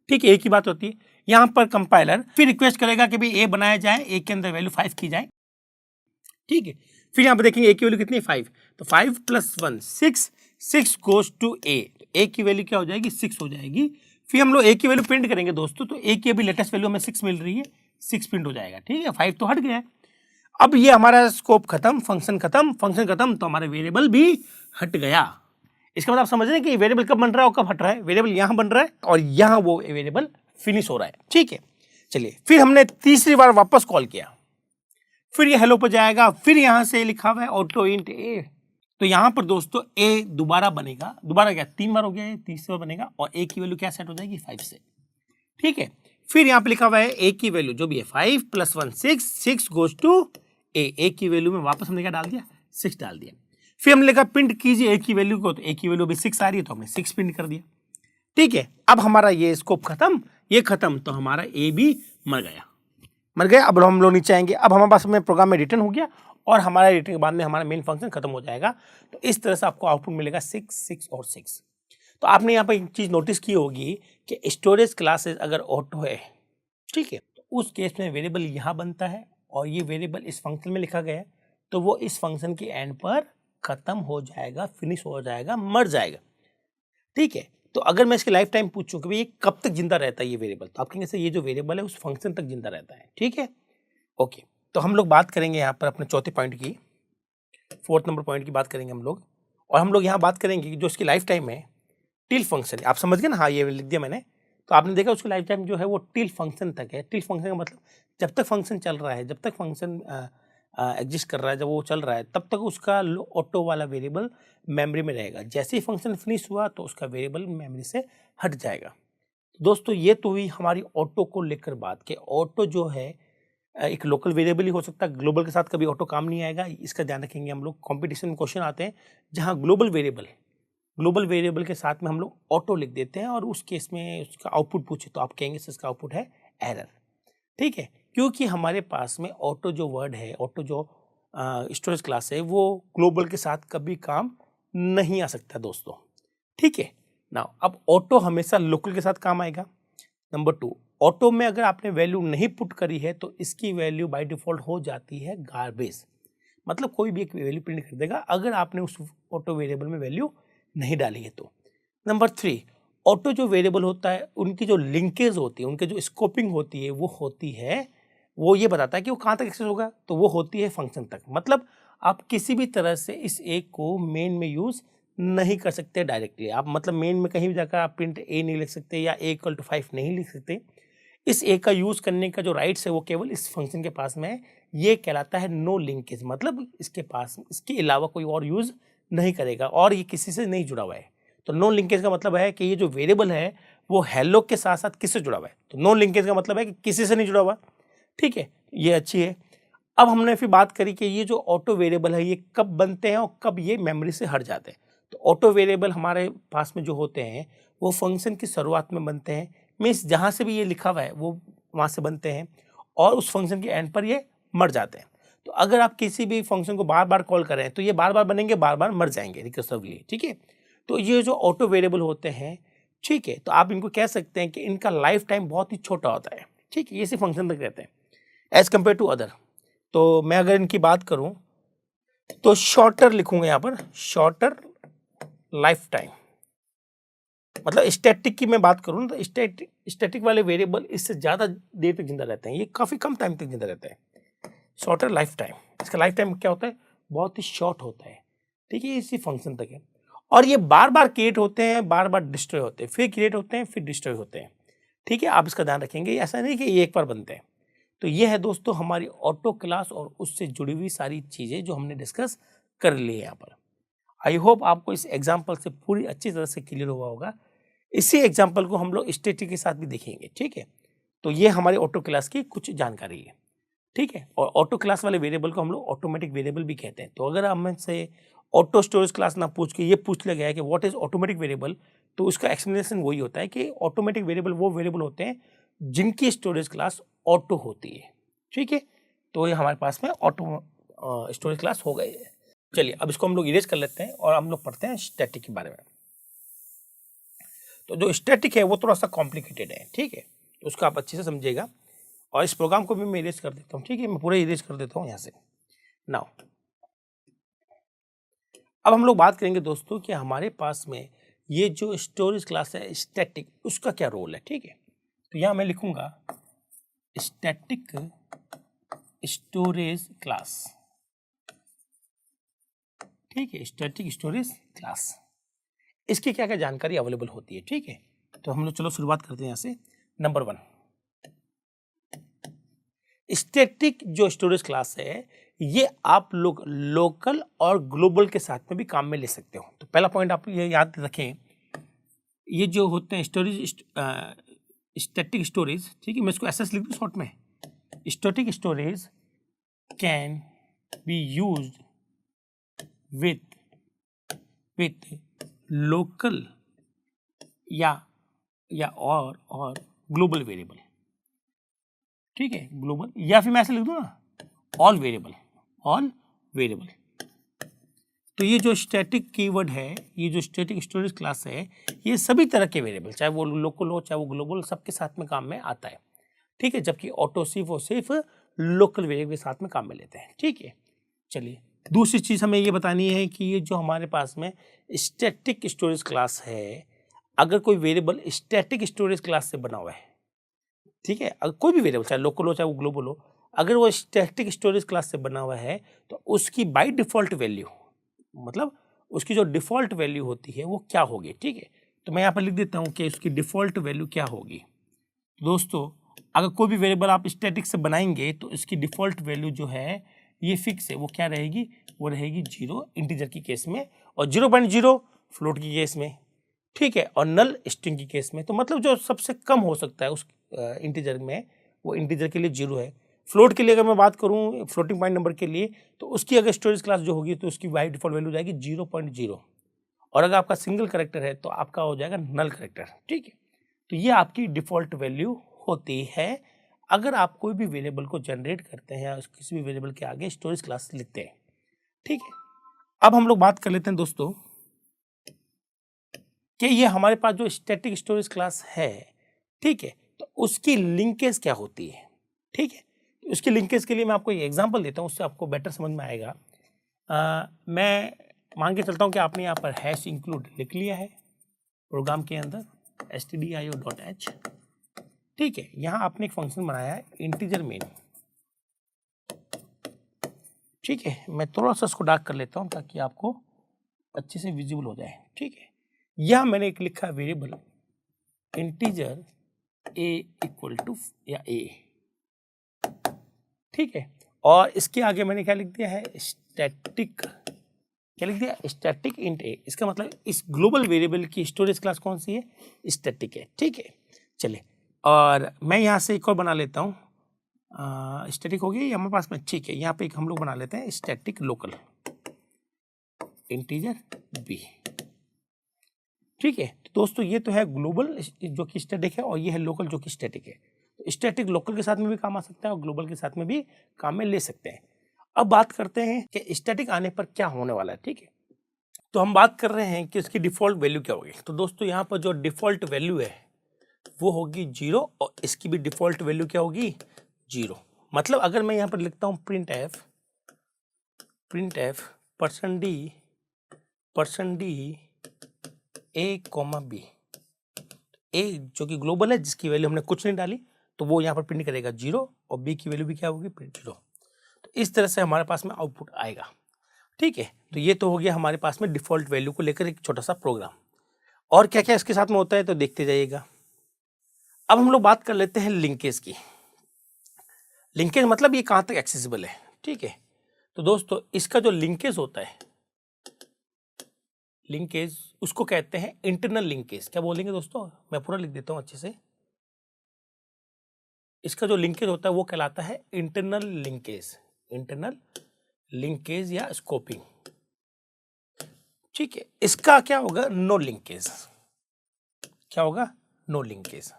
ठीक है, एक ही बात होती है। यहाँ पर कंपाइलर फिर रिक्वेस्ट करेगा कि भाई ए बनाया जाए, ए के अंदर वैल्यू 5 की जाए। ठीक है, फिर यहाँ पर देखेंगे ए की वैल्यू कितनी है, 5। तो 5 + 1 6 गोज टू ए। ए की वैल्यू क्या हो जाएगी 6 हो जाएगी। फिर हम लोग ए की वैल्यू प्रिंट करेंगे दोस्तों, तो ए की अभी लेटेस्ट वैल्यू हमें 6 मिल रही है, 6 प्रिंट हो जाएगा। ठीक है, 5 तो हट गया है। अब ये हमारा स्कोप खत्म, फंक्शन खत्म, तो हमारा वेरिएबल भी हट गया। इसका मतलब आप समझ रहे हैं कि वेरिएबल कब बन रहा है और कब हट रहा है। वेरिएबल यहाँ बन रहा है और यहाँ वो वेरिएबल फिनिश हो रहा है। ठीक है, चलिए फिर हमने तीसरी बार वापस कॉल किया, फिर ये हेलो पर जाएगा, फिर यहाँ से लिखा हुआ है ऑटो इंट ए, तो यहाँ पर दोस्तों ए दोबारा बनेगा, दोबारा क्या 3 बार हो गया है, तीसरी बार बनेगा और ए की वैल्यू क्या सेट हो जाएगी 5 से। ठीक है, फिर यहाँ पे लिखा हुआ है ए की वैल्यू जो भी है 5 + 1 6 गोज टू ए की वैल्यू में वापस हमने क्या डाल दिया 6 डाल दिया। फिर हमने लिखा प्रिंट कीजिए ए की वैल्यू को, तो ए की वैल्यू भी 6 आ रही है तो हमने 6 प्रिंट कर दिया। ठीक है, अब हमारा ये स्कोप खत्म, ये खत्म, तो हमारा ए भी मर गया। अब हम लोग नीचे आएंगे, अब हमारे पास में प्रोग्राम में रिटर्न हो गया और हमारा रिटर्न के बाद में हमारा मेन फंक्शन खत्म हो जाएगा। तो इस तरह से आपको आउटपुट मिलेगा 6 6 और 6। तो आपने यहाँ पर एक चीज़ नोटिस की होगी कि स्टोरेज क्लासेस अगर ऑटो है, ठीक है, तो उस केस में वेरिएबल यहाँ बनता है और ये वेरिएबल इस फंक्शन में लिखा गया है, तो वो इस फंक्शन के एंड पर खत्म हो जाएगा, फिनिश हो जाएगा, मर जाएगा। ठीक है, तो अगर मैं इसकी लाइफ टाइम पूछूं कि भाई ये कब तक जिंदा रहता है ये वेरिएबल, तो आप कहेंगे सर ये जो वेरिएबल है उस फंक्शन तक जिंदा रहता है। ठीक है, ओके, तो हम लोग बात करेंगे यहाँ पर अपने चौथे पॉइंट की, 4th नंबर पॉइंट की बात करेंगे हम लोग। और हम लोग यहाँ बात करेंगे कि जो इसकी लाइफ टाइम है टिल फंक्शन है। आप समझ गए ना, हाँ ये लिख दिया मैंने। तो आपने देखा उसकी लाइफ टाइम जो है वो टिल फंक्शन तक है। टिल फंक्शन का मतलब जब तक फंक्शन चल रहा है, जब तक फंक्शन एग्जिस्ट कर रहा है, जब वो चल रहा है तब तक उसका ऑटो वाला वेरिएबल मेमोरी में रहेगा। जैसे ही फंक्शन फिनिश हुआ तो उसका वेरिएबल मेमोरी से हट जाएगा। दोस्तों ये तो हुई हमारी ऑटो को लेकर बात कि ऑटो जो है एक लोकल वेरिएबल ही हो सकता है, ग्लोबल के साथ कभी ऑटो काम नहीं आएगा। इसका ध्यान रखेंगे हम लोग। कॉम्पिटिशन में क्वेश्चन आते हैं जहाँ ग्लोबल वेरिएबल के साथ में हम लोग ऑटो लिख देते हैं और उस केस में उसका आउटपुट पूछे तो आप कहेंगे सर इसका आउटपुट है एरर। ठीक है, क्योंकि हमारे पास में ऑटो जो वर्ड है, ऑटो जो स्टोरेज क्लास है, वो ग्लोबल के साथ कभी काम नहीं आ सकता दोस्तों। ठीक है ना, अब ऑटो हमेशा लोकल के साथ काम आएगा। नंबर 2, ऑटो में अगर आपने वैल्यू नहीं पुट करी है तो इसकी वैल्यू बाय डिफॉल्ट हो जाती है गार्बेज, मतलब कोई भी एक वैल्यू प्रिंट कर देगा अगर आपने उस ऑटो वेरिएबल में वैल्यू नहीं डाली है तो। नंबर 3, ऑटो जो वेरिएबल होता है उनकी जो लिंकेज होती है, उनके जो स्कोपिंग होती है वो ये बताता है कि वो कहाँ तक एक्सेस होगा, तो वो होती है फंक्शन तक। मतलब आप किसी भी तरह से इस एक को मेन में यूज़ नहीं कर सकते डायरेक्टली। आप मतलब मेन में कहीं भी जाकर आप प्रिंट ए नहीं लिख सकते या ए = 5 नहीं लिख सकते। इस ए का यूज़ करने का जो राइट्स है वो केवल इस फंक्शन के पास में है। ये कहलाता है नो लिंकेज, मतलब इसके पास इसके अलावा कोई और यूज़ नहीं करेगा और ये किसी से नहीं जुड़ा हुआ है। तो नो लिंकेज का मतलब है कि ये जो वेरिएबल है वो हेलो के साथ साथ किससे जुड़ा हुआ है। तो नो लिंकेज का मतलब है कि किसी से नहीं जुड़ा हुआ। ठीक है, ये अच्छी है। अब हमने फिर बात करी कि ये जो ऑटो वेरिएबल है ये कब बनते हैं और कब ये मेमोरी से हट जाते हैं। तो ऑटो वेरिएबल हमारे पास में जो होते हैं वो फंक्शन की शुरुआत में बनते हैं, मीन्स जहाँ से भी ये लिखा हुआ है वो वहाँ से बनते हैं और उस फंक्शन के एंड पर ये मर जाते हैं। तो अगर आप किसी भी फंक्शन को बार बार कॉल करें तो ये बार बार बनेंगे, बार बार मर जाएंगे रिकर्सिवली। ठीक है, तो ये जो ऑटो वेरिएबल होते हैं, ठीक है, तो आप इनको कह सकते हैं कि इनका लाइफ टाइम बहुत ही छोटा होता है। ठीक है, ये सिर्फ फंक्शन तक रहते हैं एज कम्पेयर टू अदर। तो मैं अगर इनकी बात करूं तो शॉर्टर लिखूंगा यहाँ पर, शॉर्टर लाइफ टाइम। मतलब स्टैटिक की मैं बात करूं तो स्टैटिक वाले वेरिएबल इससे ज़्यादा देर तक जिंदा रहते हैं, ये काफ़ी कम टाइम तक जिंदा रहते हैं। शॉर्टर लाइफ टाइम, इसका लाइफ टाइम क्या होता है, बहुत ही शॉर्ट होता है। ठीक है, इसी फंक्शन तक है और ये बार बार क्रिएट होते हैं, बार बार डिस्ट्रॉय होते हैं, फिर क्रिएट होते हैं, फिर डिस्ट्रॉय होते हैं। ठीक है, आप इसका ध्यान रखेंगे, ऐसा नहीं कि ये एक बार बनते हैं। तो ये है दोस्तों हमारी ऑटो क्लास और उससे जुड़ी हुई सारी चीज़ें जो हमने डिस्कस कर ली है यहाँ पर। आई होप आपको इस एग्जाम्पल से पूरी अच्छी तरह से क्लियर हुआ होगा। इसी एग्जाम्पल को हम लोग स्टैटिक के साथ भी देखेंगे। ठीक है, तो ये हमारे ऑटो क्लास की कुछ जानकारी है। ठीक है, और ऑटो क्लास वाले वेरिएबल को हम लोग ऑटोमेटिक वेरिएबल भी कहते हैं। तो अगर हमसे ऑटो स्टोरेज क्लास ना पूछ के ये पूछ लिया गया है कि व्हाट इज ऑटोमेटिक वेरिएबल, तो उसका एक्सप्लेनेशन वही होता है कि ऑटोमेटिक वेरिएबल वो वेरिएबल होते हैं जिनकी स्टोरेज क्लास ऑटो होती है। ठीक है, तो ये हमारे पास में ऑटो स्टोरेज क्लास हो गई है। चलिए अब इसको हम लोग इरेज कर लेते हैं और हम लोग पढ़ते हैं स्टैटिक के बारे में। तो जो स्टैटिक है वो थोड़ा सा कॉम्प्लिकेटेड है। ठीक है, तो उसको आप अच्छे से समझिएगा और इस प्रोग्राम को भी मैं इरेज कर देता हूँ। ठीक है, मैं पूरा इरेज कर देता हूँ यहाँ से। नाउ अब हम लोग बात करेंगे दोस्तों कि हमारे पास में ये जो स्टोरेज क्लास है स्टैटिक, उसका क्या रोल है। ठीक है, तो यहाँ मैं लिखूंगा स्टैटिक स्टोरेज क्लास। ठीक है, स्टैटिक स्टोरेज क्लास, इसकी क्या क्या जानकारी अवेलेबल होती है। ठीक है, तो हम लोग चलो शुरुआत करते हैं यहाँ से। नंबर 1, स्टैटिक जो स्टोरेज क्लास है ये आप लोग लोकल और ग्लोबल के साथ में भी काम में ले सकते हो। तो पहला पॉइंट आप ये याद रखें, ये जो होते हैं स्टोरेज, स्टैटिक स्टोरेज, ठीक है, मैं इसको ऐसा लिख दूँ शॉर्ट में, static storage can be used with local या और ग्लोबल वेरिएबल। ठीक है, ग्लोबल, या फिर मैं ऐसे लिख दूँ ना, ऑल वेरिएबल। तो ये जो स्टैटिक कीवर्ड है, ये जो स्टैटिक स्टोरेज क्लास है, ये सभी तरह के वेरिएबल, चाहे वो लोकल हो चाहे वो ग्लोबल, सबके साथ में काम में आता है। ठीक है, जबकि ऑटो सिर्फ लोकल वेरिएबल के साथ में काम में लेते हैं। ठीक है, चलिए दूसरी चीज हमें ये बतानी है कि ये जो हमारे पास में स्टैटिक स्टोरेज क्लास है, अगर कोई वेरिएबल स्टैटिक स्टोरेज क्लास से बना हुआ है, ठीक है, अगर कोई भी वेरिएबल चाहे लोकल हो चाहे वो ग्लोबल हो, अगर वो स्टैटिक स्टोरेज क्लास से बना हुआ है तो उसकी बाय डिफॉल्ट वैल्यू, मतलब उसकी जो डिफॉल्ट वैल्यू होती है वो क्या होगी। ठीक है, तो मैं यहाँ पर लिख देता हूँ कि उसकी डिफॉल्ट वैल्यू क्या होगी। दोस्तों, अगर कोई भी वेरिएबल आप स्टैटिक से बनाएंगे तो इसकी डिफॉल्ट वैल्यू जो है ये फिक्स है, वो क्या रहेगी, वो रहेगी 0 इंटीजर की केस में, और 0.0 फ्लोट की केस में। ठीक है, और नल स्ट्रिंग की केस में। तो मतलब जो सबसे कम हो सकता है उस इंटीजर में, वो इंटीजर के लिए 0 है। फ्लोट के लिए अगर मैं बात करूं, फ्लोटिंग पॉइंट नंबर के लिए, तो उसकी अगर स्टोरेज क्लास जो होगी तो उसकी बाय डिफॉल्ट वैल्यू जाएगी 0.0, और अगर आपका सिंगल कैरेक्टर है तो आपका हो जाएगा नल कैरेक्टर। ठीक है, तो ये आपकी डिफॉल्ट वैल्यू होती है अगर आप कोई भी वेरिएबल को जनरेट करते हैं या किसी भी वेरिएबल के आगे स्टोरेज क्लास लिखते हैं। ठीक है, अब हम लोग बात कर लेते हैं दोस्तों कि ये हमारे पास जो स्टैटिक स्टोरेज क्लास है, ठीक है, तो उसकी लिंकेज क्या होती है। ठीक है, उसकी लिंकेज के लिए मैं आपको एक एग्जांपल देता हूँ, उससे आपको बेटर समझ में आएगा। मैं मान के चलता हूँ कि आपने यहाँ पर हैश इंक्लूड लिख लिया है प्रोग्राम के अंदर, stdio.h। ठीक है, यहाँ आपने एक फंक्शन बनाया है इंटीजर मेन। ठीक है, मैं थोड़ा सा उसको डार्क कर लेता हूँ ताकि आपको अच्छे से विजिबल हो जाए। ठीक है, यह मैंने एक लिखा variable integer a equal to या a। ठीक है, और इसके आगे मैंने क्या लिख दिया है, स्टैटिक, क्या लिख दिया, स्टैटिक इंट a। इसका मतलब इस ग्लोबल वेरिएबल की स्टोरेज क्लास कौन सी है, स्टैटिक है। ठीक है, चलिए, और मैं यहाँ से एक और बना लेता हूँ, स्टैटिक हो गई हमारे पास में। ठीक है, यहाँ पे एक हम लोग बना लेते हैं स्टैटिक लोकल इंटीजर b। ठीक है, तो दोस्तों ये तो है ग्लोबल जो कि स्टैटिक है, और ये है लोकल जो कि स्टैटिक है। तो स्टैटिक लोकल के साथ में भी काम आ सकता है और ग्लोबल के साथ में भी काम में ले सकते हैं। अब बात करते हैं कि स्टैटिक आने पर क्या होने वाला है। ठीक है, तो हम बात कर रहे हैं कि इसकी डिफॉल्ट वैल्यू क्या होगी। तो दोस्तों यहाँ पर जो डिफॉल्ट वैल्यू है वो होगी 0, और इसकी भी डिफॉल्ट वैल्यू क्या होगी, 0। मतलब अगर मैं यहाँ पर लिखता हूँ print F %d a, b, a जो कि ग्लोबल है, जिसकी वैल्यू हमने कुछ नहीं डाली, तो वो यहाँ पर प्रिंट करेगा 0, और b की वैल्यू भी क्या होगी, प्रिंट 0। तो इस तरह से हमारे पास में आउटपुट आएगा। ठीक है, तो ये तो हो गया हमारे पास में डिफॉल्ट वैल्यू को लेकर एक छोटा सा प्रोग्राम। और क्या क्या इसके साथ में होता है तो देखते जाइएगा। अब हम लोग बात कर लेते हैं लिंकेज की। लिंकेज मतलब ये कहाँ तक एक्सेसिबल है। ठीक है, तो दोस्तों इसका जो लिंकेज होता है, लिंकेज उसको कहते हैं इंटरनल लिंकेज। क्या बोलेंगे दोस्तों, मैं पूरा लिख देता हूं अच्छे से। इसका जो लिंकेज होता है वो कहलाता है इंटरनल लिंकेज या स्कोपिंग। ठीक है, इसका क्या होगा, नो लिंकेज। क्या होगा, नो लिंकेज।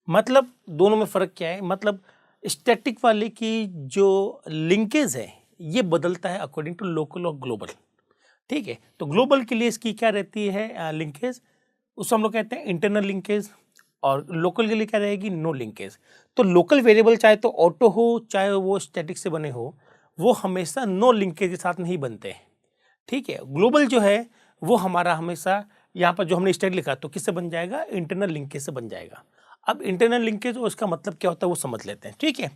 मतलब दोनों में फर्क क्या है, मतलब स्टैटिक वाले की जो लिंकेज है ये बदलता है अकॉर्डिंग टू लोकल और ग्लोबल। ठीक है, तो ग्लोबल के लिए इसकी क्या रहती है लिंकेज, उसको हम लोग कहते हैं इंटरनल लिंकेज, और लोकल के लिए क्या रहेगी, नो लिंकेज। तो लोकल वेरिएबल चाहे तो ऑटो हो चाहे वो स्टैटिक से बने हो, वो हमेशा नो लिंकेज के साथ नहीं बनते हैं। ठीक है, ग्लोबल जो है वो हमारा हमेशा यहाँ पर जो हमने स्टेट लिखा तो किससे बन जाएगा, इंटरनल लिंकेज से बन जाएगा। अब इंटरनल लिंकेज और उसका मतलब क्या होता है वो समझ लेते हैं, ठीक है।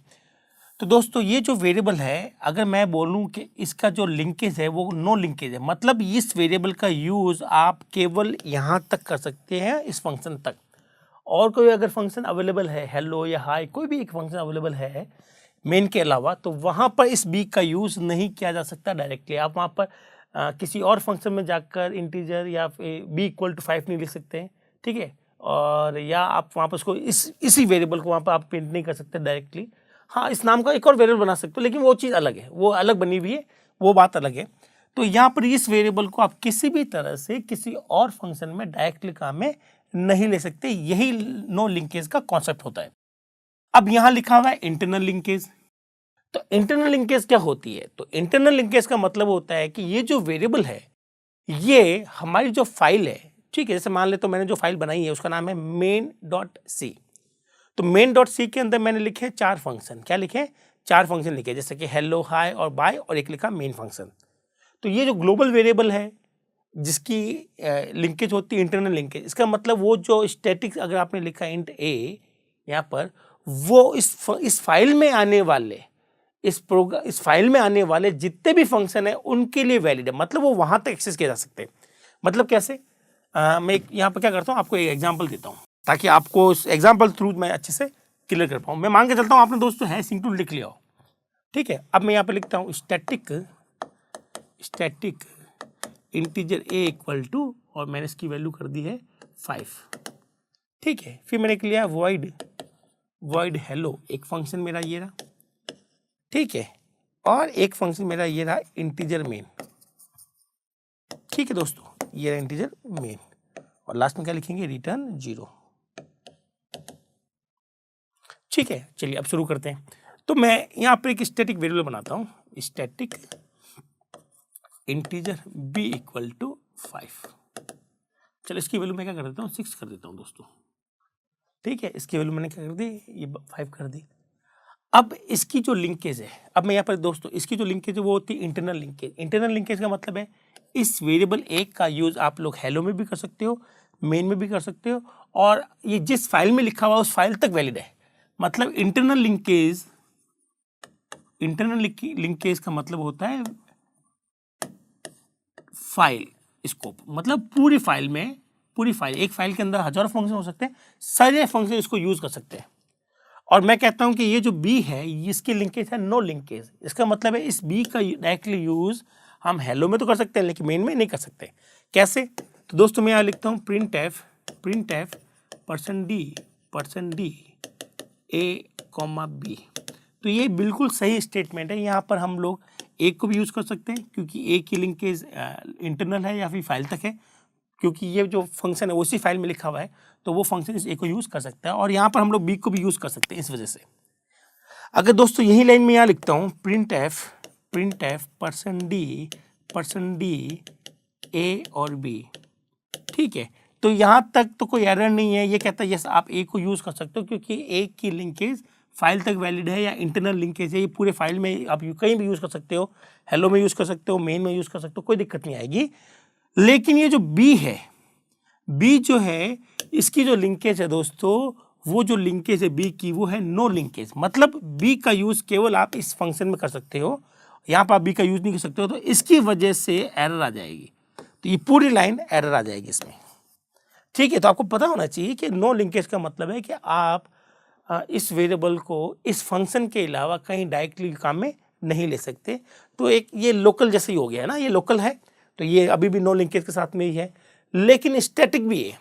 तो दोस्तों ये जो वेरिएबल है, अगर मैं बोलूं कि इसका जो लिंकेज है वो नो लिंकेज है, मतलब इस वेरिएबल का यूज़ आप केवल यहाँ तक कर सकते हैं, इस फंक्शन तक। और कोई अगर फंक्शन अवेलेबल है, हेलो या हाई, कोई भी एक फंक्शन अवेलेबल है मेन के अलावा, तो वहाँ पर इस बी का यूज़ नहीं किया जा सकता डायरेक्टली। आप वहाँ पर किसी और फंक्शन में जाकर इंटीजर या बी इक्वल टू 5 नहीं लिख सकते हैं, ठीक है। और या आप वहाँ पर उसको इसी वेरिएबल को वहाँ पर आप प्रिंट नहीं कर सकते डायरेक्टली। हाँ, इस नाम का एक और वेरिएबल बना सकते हो, लेकिन वो चीज़ अलग है, वो अलग बनी हुई है, वो बात अलग है। तो यहाँ पर इस वेरिएबल को आप किसी भी तरह से किसी और फंक्शन में डायरेक्टली काम में नहीं ले सकते। यही नो लिंकेज का कॉन्सेप्ट होता है। अब यहाँ लिखा हुआ है इंटरनल लिंकेज। तो इंटरनल लिंकेज क्या होती है? तो इंटरनल लिंकेज का मतलब होता है कि ये जो वेरिएबल है, ये हमारी जो फाइल है, ठीक है, जैसे मान ले तो मैंने जो फाइल बनाई है उसका नाम है main.c। तो main.c के अंदर मैंने लिखे 4 फंक्शन। क्या लिखे? 4 फंक्शन लिखे, जैसे कि हेलो, हाई और बाय, और एक लिखा मेन फंक्शन। तो ये जो ग्लोबल वेरिएबल है जिसकी लिंकेज होती है इंटरनल लिंकेज, इसका मतलब वो जो स्टैटिक अगर आपने लिखा इंट ए यहाँ पर, वो इस फाइल में आने वाले इस फाइल में आने वाले जितने भी फंक्शन है उनके लिए वैलिड है, मतलब वो वहाँ तक एक्सेस किए जा सकते हैं। मतलब कैसे? मैं यहाँ पर क्या करता हूँ, आपको एक एग्जाम्पल देता हूँ ताकि आपको उस एग्जाम्पल थ्रू मैं अच्छे से क्लियर कर पाऊँ। मैं मान के चलता हूँ आपने दोस्तों हैशिंग टूल लिख लिया हो, ठीक है। अब मैं यहाँ पे लिखता हूँ static integer a equal to, और मैंने इसकी वैल्यू कर दी है 5, ठीक है। फिर मैंने लिया वॉइड हेलो, एक फंक्शन मेरा ये रहा, ठीक है, और एक फंक्शन मेरा ये रहा इंटीजर मेन, ठीक है दोस्तों, ये रहा इंटीजर मेन, और लास्ट में क्या लिखेंगे, रिटर्न 0, ठीक है। चलिए अब शुरू करते हैं। तो मैं यहाँ पर एक स्टैटिक वेरिएबल बनाता हूँ, static integer b equal to 5। चलो इसकी वैल्यू मैं क्या कर देता हूँ, 6 कर देता हूँ दोस्तों, ठीक है। इसकी वैल्यू मैंने क्या कर दी, ये 5 कर दी। अब इसकी जो लिंकेज है, अब मैं यहाँ पर दोस्तों इसकी जो लिंकेज है वो होती है इंटरनल लिंकेज। इंटरनल लिंकेज का मतलब है इस वेरिएबल ए का यूज आप लोग हेलो में भी कर सकते हो, मेन में भी कर सकते हो, और ये जिस फाइल में लिखा हुआ उस फाइल तक वैलिड है। मतलब इंटरनल लिंकेज का मतलब होता है फाइल स्कोप, मतलब पूरी फाइल, एक फाइल के अंदर हजारों फंक्शन हो सकते हैं, सारे फंक्शन इसको यूज कर सकते हैं। और मैं कहता हूं कि ये जो बी है इसकी लिंकेज है नो लिंकेज। इसका मतलब है इस बी का डायरेक्टली यूज हम हेलो में तो कर सकते हैं लेकिन मेन में नहीं कर सकते। कैसे? तो दोस्तों मैं यहाँ लिखता हूँ print F %d a, b। तो ये बिल्कुल सही स्टेटमेंट है। यहाँ पर हम लोग एक को भी यूज़ कर सकते हैं क्योंकि एक की लिंकेज इंटरनल है या फिर फाइल तक है, क्योंकि ये जो फंक्शन है उसी फाइल में लिखा हुआ है, तो वो फंक्शन इस एक को यूज़ कर सकता है। और यहाँ पर हम लोग बी को भी यूज़ कर सकते हैं। इस वजह से अगर दोस्तों यही लाइन में यहाँ लिखता हूँ प्रिंट एफ %d a और b, ठीक है, तो यहाँ तक तो कोई एरर नहीं है। ये कहता है यस आप ए को यूज़ कर सकते हो क्योंकि एक की लिंकेज फाइल तक वैलिड है या इंटरनल लिंकेज है, ये पूरे फाइल में आप कहीं भी यूज़ कर सकते हो, हेलो में यूज़ कर सकते हो, मेन में यूज़ कर सकते हो, कोई दिक्कत नहीं आएगी। लेकिन ये जो बी है, बी जो है इसकी जो लिंकेज है दोस्तों, वो जो लिंकेज है बी की वो है नो लिंकेज। मतलब बी का यूज़ केवल आप इस फंक्शन में कर सकते हो, यहाँ पर आप बी का यूज़ नहीं कर सकते हो, तो इसकी वजह से एरर आ जाएगी। तो ये पूरी लाइन एरर आ जाएगी इसमें, ठीक है। तो आपको पता होना चाहिए कि नो लिंकेज का मतलब है कि आप इस वेरिएबल को इस फंक्शन के अलावा कहीं डायरेक्टली काम में नहीं ले सकते। तो एक ये लोकल जैसे ही हो गया है ना, ये लोकल है तो ये अभी भी नो लिंकेज के साथ में ही है, लेकिन स्टैटिक भी है।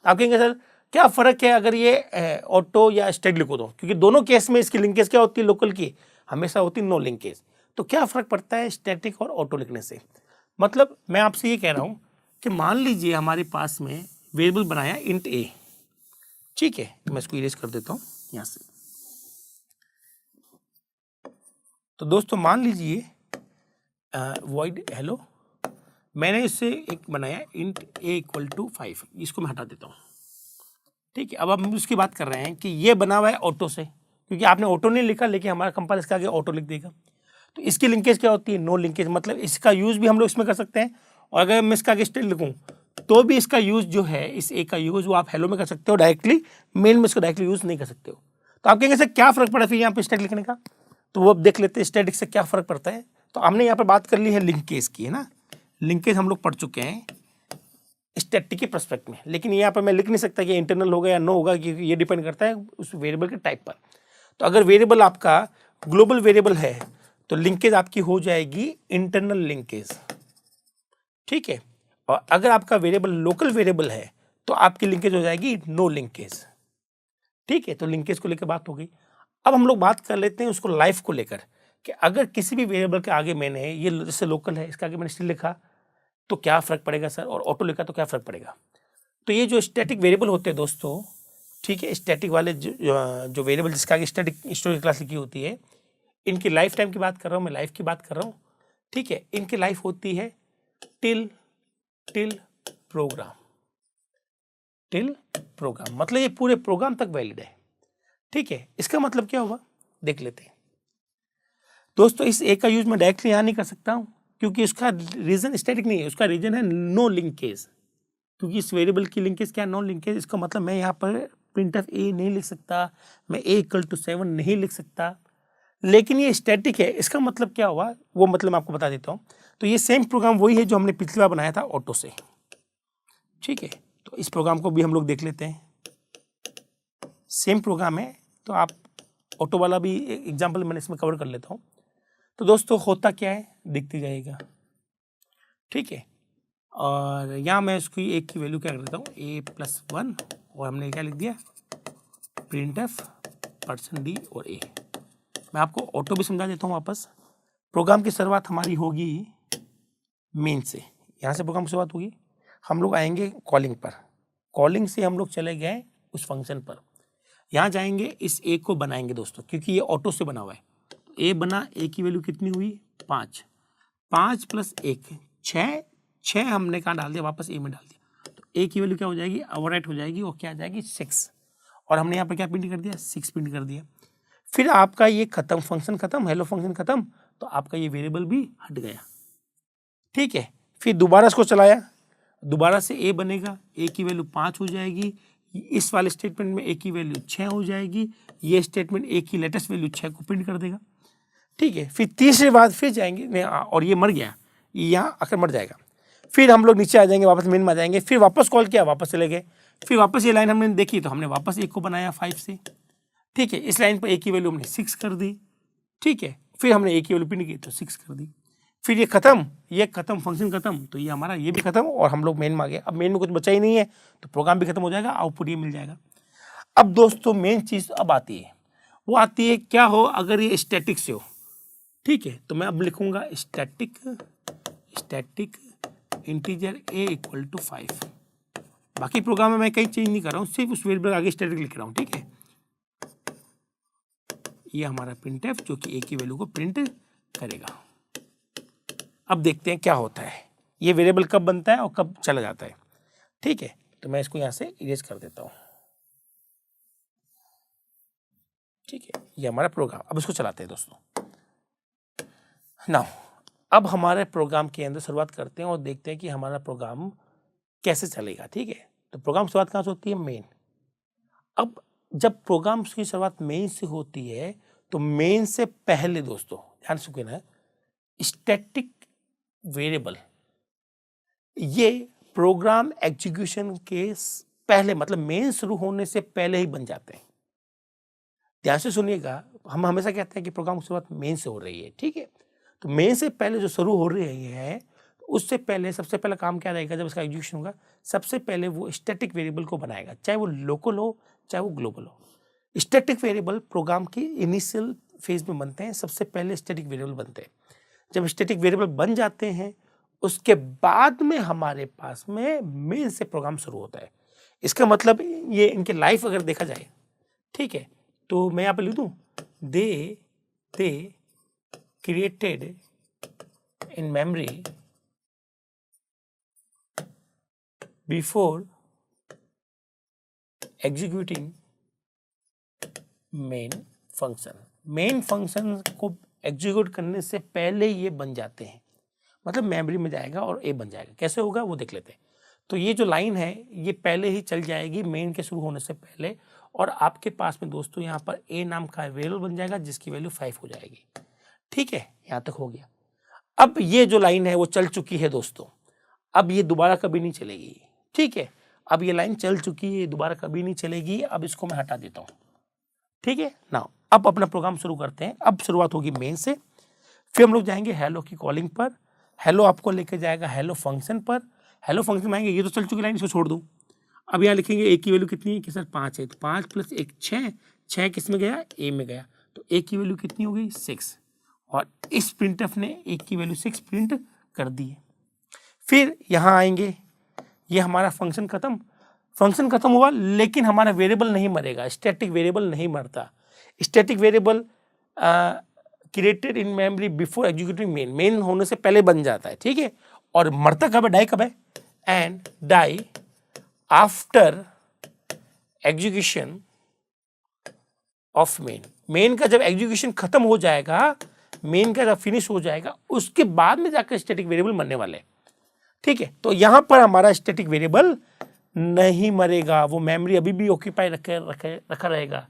आप कहेंगे सर क्या फ़र्क है अगर ये ऑटो या स्टैटिक लिखो दो, क्योंकि दोनों केस में इसकी लिंकेज क्या होती है, लोकल की हमेशा होती है नो लिंकेज। तो क्या फ़र्क पड़ता है स्टैटिक और ऑटो लिखने से? मतलब मैं आपसे ये कह रहा हूँ कि मान लीजिए हमारे पास में वेरिएबल बनाया इंट ए, ठीक है, तो मैं इसको इरेज कर देता हूँ यहाँ से। तो दोस्तों मान लीजिए वॉइड हेलो, मैंने इससे एक बनाया इंट ए इक्वल टू 5, इसको मैं हटा देता हूँ, ठीक है। अब हम उसकी बात कर रहे हैं कि ये बना हुआ है ऑटो से, क्योंकि आपने ऑटो नहीं लिखा लेकिन हमारा कंपाइलर इसके आगे ऑटो लिख देगा। तो इसकी लिंकेज क्या होती है, नो लिंकेज। मतलब इसका यूज़ भी हम लोग इसमें कर सकते हैं, और अगर मैं इसका आगे स्टेट लिखूँ तो भी इसका यूज जो है, इस ए का यूज वो आप हेलो में कर सकते हो डायरेक्टली, मेन में इसको डायरेक्टली यूज नहीं कर सकते हो। तो आप कहेंगे सर क्या फर्क पड़ा फिर यहाँ पे स्टैटिक लिखने का, तो वो अब देख लेते हैं स्टैटिक से क्या फर्क पड़ता है। तो हमने यहाँ पर बात कर ली है लिंकेज की, है ना, लिंकेज हम लोग पढ़ चुके हैं स्टैटिक के पर्सपेक्ट में, लेकिन यहाँ पर मैं लिख नहीं सकता कि इंटरनल होगा या नो होगा, क्योंकि ये डिपेंड करता है उस वेरिएबल के टाइप पर। तो अगर वेरिएबल आपका ग्लोबल वेरिएबल है तो लिंकेज आपकी हो जाएगी इंटरनल लिंकेज, ठीक है। और अगर आपका वेरिएबल लोकल वेरिएबल है तो आपकी लिंकेज हो जाएगी नो लिंकेज, ठीक है। तो लिंकेज को लेकर बात हो गई। अब हम लोग बात कर लेते हैं उसको लाइफ को लेकर, कि अगर किसी भी वेरिएबल के आगे मैंने ये जैसे लोकल है, इसके आगे मैंने स्टिल लिखा तो क्या फर्क पड़ेगा सर, और ऑटो लिखा तो क्या फर्क पड़ेगा। तो ये जो स्टैटिक वेरिएबल होते हैं दोस्तों, ठीक है, स्टैटिक वाले जो वेरिएबल जिसका आगे स्टैटिक स्टोरेज क्लास लिखी होती है, इनकी लाइफ टाइम की बात कर रहा हूँ मैं, लाइफ की बात कर रहा हूँ, ठीक है। इनकी लाइफ होती है टिल प्रोग्राम, टिल प्रोग्राम, मतलब ये पूरे प्रोग्राम तक वैलिड है, ठीक है। इसका मतलब क्या हुआ देख लेते हैं दोस्तों। इस ए का यूज मैं डायरेक्टली यहाँ नहीं कर सकता हूँ, क्योंकि उसका रीजन स्टैटिक नहीं है, उसका रीजन है नो लिंकेज, क्योंकि इस वेरिएबल की लिंकेज क्या, नो लिंकेज। इसका मतलब मैं यहाँ पर प्रिंट ऑफ ए नहीं लिख सकता, मैं ए = 7 नहीं लिख सकता, लेकिन ये स्टैटिक है। इसका मतलब क्या हुआ वो मतलब मैं आपको बता देता हूँ। तो ये सेम प्रोग्राम वही है जो हमने पिछली बार बनाया था ऑटो से, ठीक है। तो इस प्रोग्राम को भी हम लोग देख लेते हैं, सेम प्रोग्राम है। तो आप ऑटो वाला भी एग्जाम्पल मैंने इसमें कवर कर लेता हूँ। तो दोस्तों होता क्या है दिखती जाएगा, ठीक है। और यहाँ मैं उसकी एक की वैल्यू क्या कर देता हूँ, a+1, और हमने क्या लिख दिया printf %d और a। मैं आपको ऑटो भी समझा देता हूँ वापस। प्रोग्राम की शुरुआत हमारी होगी मेन से, यहाँ से प्रोग्राम की शुरुआत होगी, हम लोग आएंगे कॉलिंग पर, कॉलिंग से हम लोग चले गए उस फंक्शन पर, यहाँ जाएंगे इस ए को बनाएंगे दोस्तों, क्योंकि ये ऑटो से बना हुआ है। ए बना, ए की वैल्यू कितनी हुई 5, 5 + 1 6, 6 हमने कहाँ डाल दिया वापस ए में डाल दिया, तो ए की वैल्यू क्या हो जाएगी ओवरराइट हो जाएगी, और क्या आ जाएगी 6, और हमने यहाँ पर क्या प्रिंट कर दिया 6 प्रिंट कर दिया। फिर आपका ये खत्म, फंक्शन खत्म, हेलो फंक्शन खत्म, तो आपका ये वेरिएबल भी हट गया, ठीक है। फिर दोबारा इसको चलाया, दोबारा से ए बनेगा, ए की वैल्यू 5 हो जाएगी, इस वाले स्टेटमेंट में ए की वैल्यू 6 हो जाएगी, ये स्टेटमेंट ए की लेटेस्ट वैल्यू 6 को प्रिंट कर देगा, ठीक है। फिर तीसरे बाद फिर जाएंगे, और ये मर गया, ये यहाँ आकर मर जाएगा। फिर हम लोग नीचे आ जाएंगे, वापस मेन में आ जाएंगे, फिर वापस कॉल किया, वापस चले गए, फिर वापस ये लाइन हमने देखी तो हमने वापस एक को बनाया 5 से, ठीक है। इस लाइन पर ए की वैल्यू हमने 6 कर दी, ठीक है। फिर हमने ए की वैल्यू प्रिंट की तो 6 कर दी, फिर ये खत्म, फंक्शन खत्म, तो ये हमारा ये भी खत्म, और हम लोग मेन में आ गए। अब मेन में कुछ बचा ही नहीं है, तो प्रोग्राम भी खत्म हो जाएगा, आउटपुट ये मिल जाएगा। अब दोस्तों मेन चीज़ अब आती है, वो आती है क्या हो अगर ये स्टैटिक से हो, ठीक है। तो मैं अब लिखूंगा स्टैटिक इंटीजर a = 5। बाकी प्रोग्राम में मैं कहीं चेंज नहीं कर रहा हूँ, सिर्फ उस वेरिएबल आगे स्टैटिक लिख रहा हूँ, ठीक है। ये हमारा printf जो कि a की वैल्यू को प्रिंट करेगा। अब देखते हैं क्या होता है, ये वेरिएबल कब बनता है और कब चला जाता है, ठीक है। तो मैं इसको यहाँ से इरेज कर देता हूँ, ठीक है। ये हमारा प्रोग्राम, अब इसको चलाते हैं दोस्तों। नाउ अब हमारे प्रोग्राम के अंदर शुरुआत करते हैं और देखते हैं कि हमारा प्रोग्राम कैसे चलेगा, ठीक है। तो प्रोग्राम शुरुआत कहाँ से होती है, मेन। अब जब प्रोग्राम की शुरुआत मेन से होती है तो मेन से पहले दोस्तों ध्यान से ना, स्टैटिक वेरिएबल ये प्रोग्राम एग्जीक्यूशन के पहले, मतलब मेन शुरू होने से पहले ही बन जाते हैं। ध्यान से सुनिएगा, हम हमेशा कहते हैं कि प्रोग्राम की शुरुआत मेन से हो रही है, ठीक है। तो मेन से पहले जो शुरू हो रही है, उससे पहले सबसे पहला काम क्या रहेगा जब इसका एग्जीक्यूशन होगा, सबसे पहले वो स्टैटिक वेरिएबल को बनाएगा, चाहे वो लोकल हो चाहे वो ग्लोबल हो। स्टैटिक वेरिएबल प्रोग्राम की इनिशियल फेज में बनते हैं, सबसे पहले स्टैटिक वेरिएबल बनते हैं। जब स्टैटिक वेरिएबल बन जाते हैं उसके बाद में हमारे पास में मेन से प्रोग्राम शुरू होता है। इसका मतलब ये इनके लाइफ अगर देखा जाए, ठीक है, तो मैं यहाँ पर लिख दूँ they created in memory before executing main function को एग्जीक्यूट करने से पहले ये बन जाते हैं, मतलब मेमोरी में जाएगा और ए बन जाएगा। कैसे होगा वो देख लेते हैं। तो ये जो लाइन है ये पहले ही चल जाएगी मेन के शुरू होने से पहले, और आपके पास में दोस्तों यहाँ पर ए नाम का वेरिएबल बन जाएगा जिसकी वैल्यू 5 हो जाएगी। ठीक है, यहाँ तक हो गया। अब ये जो लाइन है वो चल चुकी है दोस्तों, अब ये दोबारा कभी नहीं चलेगी। ठीक है, अब ये लाइन चल चुकी है, दोबारा कभी नहीं चलेगी। अब इसको मैं हटा देता हूँ। ठीक है ना, अब अपना प्रोग्राम शुरू करते हैं। अब शुरुआत होगी मेन से, फिर हम लोग जाएंगे हेलो की कॉलिंग पर। हेलो आपको लेके जाएगा हेलो फंक्शन पर। हेलो फंक्शन में आएंगे, ये तो चल चुकी लाइन, इसको छोड़ दूँ। अब यहाँ लिखेंगे ए की वैल्यू कितनी है कि सर 5 है, तो 5 + 1 6, 6 किस में गया, ए में गया, तो ए की वैल्यू कितनी हो गई 6, और इस प्रिंटफ ने ए की वैल्यू 6 प्रिंट कर दी है। फिर यहाँ आएंगे, ये हमारा फंक्शन खत्म हुआ, लेकिन हमारा वेरिएबल नहीं मरेगा, स्टैटिक वेरिएबल नहीं मरता। Static variable created in memory before executing main होने से पहले बन जाता है। ठीक है, और मरता कब है, डाई कब है, and die after execution of main का जब एग्जीक्यूशन खत्म हो जाएगा, मेन का जब फिनिश हो जाएगा, उसके बाद में जाकर स्टैटिक वेरिएबल मरने वाले। ठीक है, तो यहां पर हमारा स्टैटिक वेरिएबल नहीं मरेगा, वो मेमोरी अभी भी ऑक्यूपाई रखा रहेगा।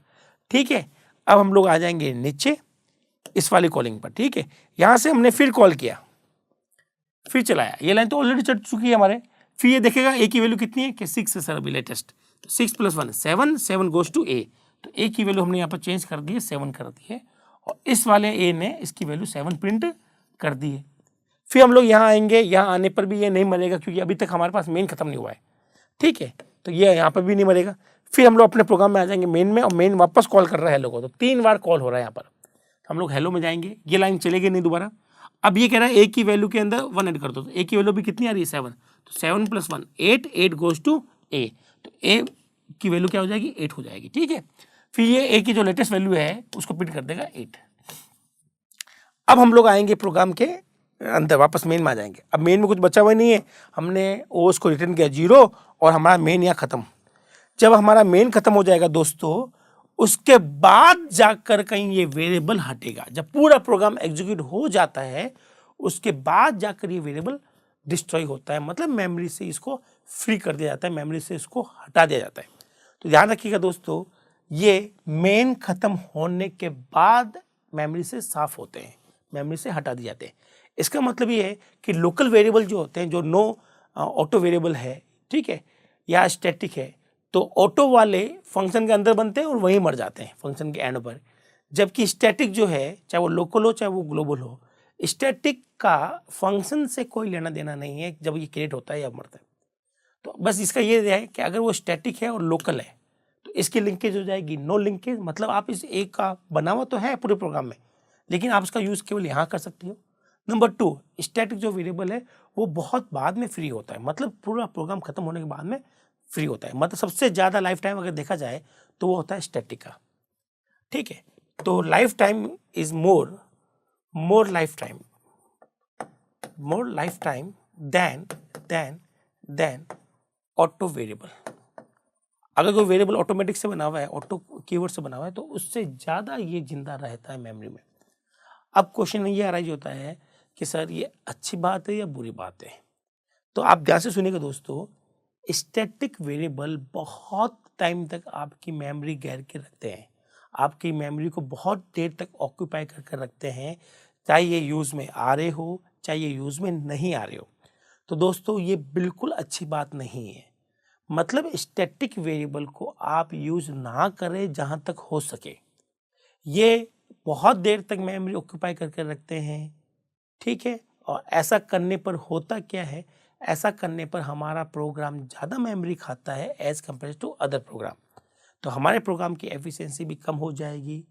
ठीक है, अब हम लोग आ जाएंगे नीचे इस वाली कॉलिंग पर। ठीक है, यहां से हमने फिर कॉल किया, फिर चलाया, ये लाइन तो ऑलरेडी चल चुकी है हमारे। फिर ये देखेगा ए की वैल्यू कितनी है कि 6 है सर अभी लेटेस्ट, तो 6 + 1 7, 7 गोज टू ए, तो ए की वैल्यू हमने यहाँ पर चेंज कर दी है, 7 कर दी है, और इस वाले ए ने इसकी वैल्यू 7 प्रिंट कर दी है। फिर हम लोग यहाँ आएंगे, यहाँ आने पर भी ये नहीं मरेगा क्योंकि अभी तक हमारे पास मेन खत्म नहीं हुआ है। ठीक है, तो ये यहाँ पर भी नहीं मरेगा। फिर हम लोग अपने प्रोग्राम में आ जाएंगे मेन में, और मेन वापस कॉल कर रहा है हेलो को, तो 3 बार कॉल हो रहा है यहाँ पर। हम लोग हेलो में जाएंगे, ये लाइन चलेगी नहीं दोबारा। अब ये कह रहा है ए की वैल्यू के अंदर 1 ऐड कर दो, तो ए की वैल्यू भी कितनी आ रही है 7, तो 7 + 1 8, 8 गोज टू ए, तो ए की वैल्यू क्या हो जाएगी 8 हो जाएगी। ठीक है, फिर ये ए की जो लेटेस्ट वैल्यू है उसको प्रिंट कर देगा 8। अब हम लोग आएंगे प्रोग्राम के अंदर, वापस मेन में आ जाएंगे। अब मेन में कुछ बचा हुआ नहीं है, हमने ओस को रिटर्न किया 0, और हमारा मेन यहाँ खत्म। जब हमारा मेन खत्म हो जाएगा दोस्तों, उसके बाद जाकर कहीं ये वेरिएबल हटेगा। जब पूरा प्रोग्राम एग्जीक्यूट हो जाता है उसके बाद जाकर ये वेरिएबल डिस्ट्रॉय होता है, मतलब मेमोरी से इसको फ्री कर दिया जाता है, मेमोरी से इसको हटा दिया जाता है। तो ध्यान रखिएगा दोस्तों, ये मेन खत्म होने के बाद मेमोरी से साफ होते हैं, मेमोरी से हटा दिए जाते हैं। इसका मतलब ये है कि लोकल वेरिएबल जो होते हैं, जो नो ऑटो वेरिएबल है, ठीक है, या स्टैटिक है, तो ऑटो वाले फंक्शन के अंदर बनते हैं और वहीं मर जाते हैं फंक्शन के एंड पर। जबकि स्टैटिक जो है, चाहे वो लोकल हो चाहे वो ग्लोबल हो, स्टैटिक का फंक्शन से कोई लेना देना नहीं है जब ये क्रिएट होता है या मरता है। तो बस इसका ये है कि अगर वो स्टैटिक है और लोकल है तो इसकी लिंकेज हो जाएगी नो लिंकेज, मतलब आप इस एक का बना हुआ तो है पूरे प्रोग्राम में, लेकिन आप इसका यूज़ केवल यहाँ कर सकते हो। नंबर 2, स्टैटिक जो वेरिएबल है वो बहुत बाद में फ्री होता है, मतलब पूरा प्रोग्राम खत्म होने के बाद में फ्री होता है। मतलब सबसे ज़्यादा लाइफ टाइम अगर देखा जाए तो वो होता है स्टैटिक का। ठीक है, तो life time is more life time than auto variable. अगर कोई वेरिएबल ऑटोमेटिक से बना हुआ है, ऑटो कीवर्ड से बना हुआ है, तो उससे ज़्यादा ये जिंदा रहता है मेमोरी में। अब क्वेश्चन ये अराइज होता है कि सर ये अच्छी बात है या बुरी बात है? तो आप ध्यान से सुनिएगा दोस्तों, स्टैटिक वेरिएबल बहुत टाइम तक आपकी मेमोरी घेर के रखते हैं, आपकी मेमोरी को बहुत देर तक ऑक्यूपाई करके रखते हैं, चाहे ये यूज़ में आ रहे हो चाहे ये यूज़ में नहीं आ रहे हो। तो दोस्तों ये बिल्कुल अच्छी बात नहीं है। मतलब स्टैटिक वेरिएबल को आप यूज़ ना करें जहाँ तक हो सके। ये बहुत देर तक मेमोरी ऑक्यूपाई करके रखते हैं, ठीक है, और ऐसा करने पर होता क्या है, ऐसा करने पर हमारा प्रोग्राम ज़्यादा मेमोरी खाता है as compare to other program. तो हमारे प्रोग्राम की एफिशिएंसी भी कम हो जाएगी,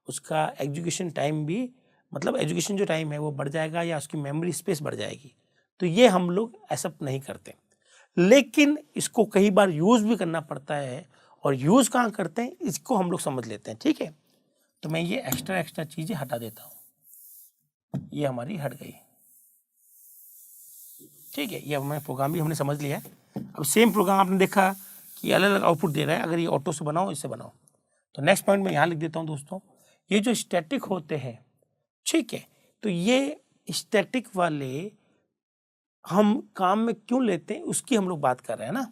उसका एग्जीक्यूशन टाइम भी, मतलब एजुकेशन जो टाइम है वो बढ़ जाएगा, या उसकी मेमोरी स्पेस बढ़ जाएगी। तो ये हम लोग ऐसा नहीं करते, लेकिन इसको कई बार यूज़ भी करना पड़ता है, और यूज़ कहाँ करते हैं इसको हम लोग समझ लेते हैं। ठीक है, तो मैं ये एक्स्ट्रा चीज़ें हटा देता हूँ, ये हमारी हट गई। ठीक है, ये हमारे प्रोग्राम भी हमने समझ लिया है। अब सेम प्रोग्राम आपने देखा कि अलग अलग आउटपुट दे रहा है, अगर ये ऑटो से बनाओ इससे बनाओ। तो नेक्स्ट पॉइंट में यहाँ लिख देता हूँ दोस्तों, ये जो स्टैटिक होते हैं, ठीक है, तो ये स्टैटिक वाले हम काम में क्यों लेते हैं उसकी हम लोग बात कर रहे हैं ना।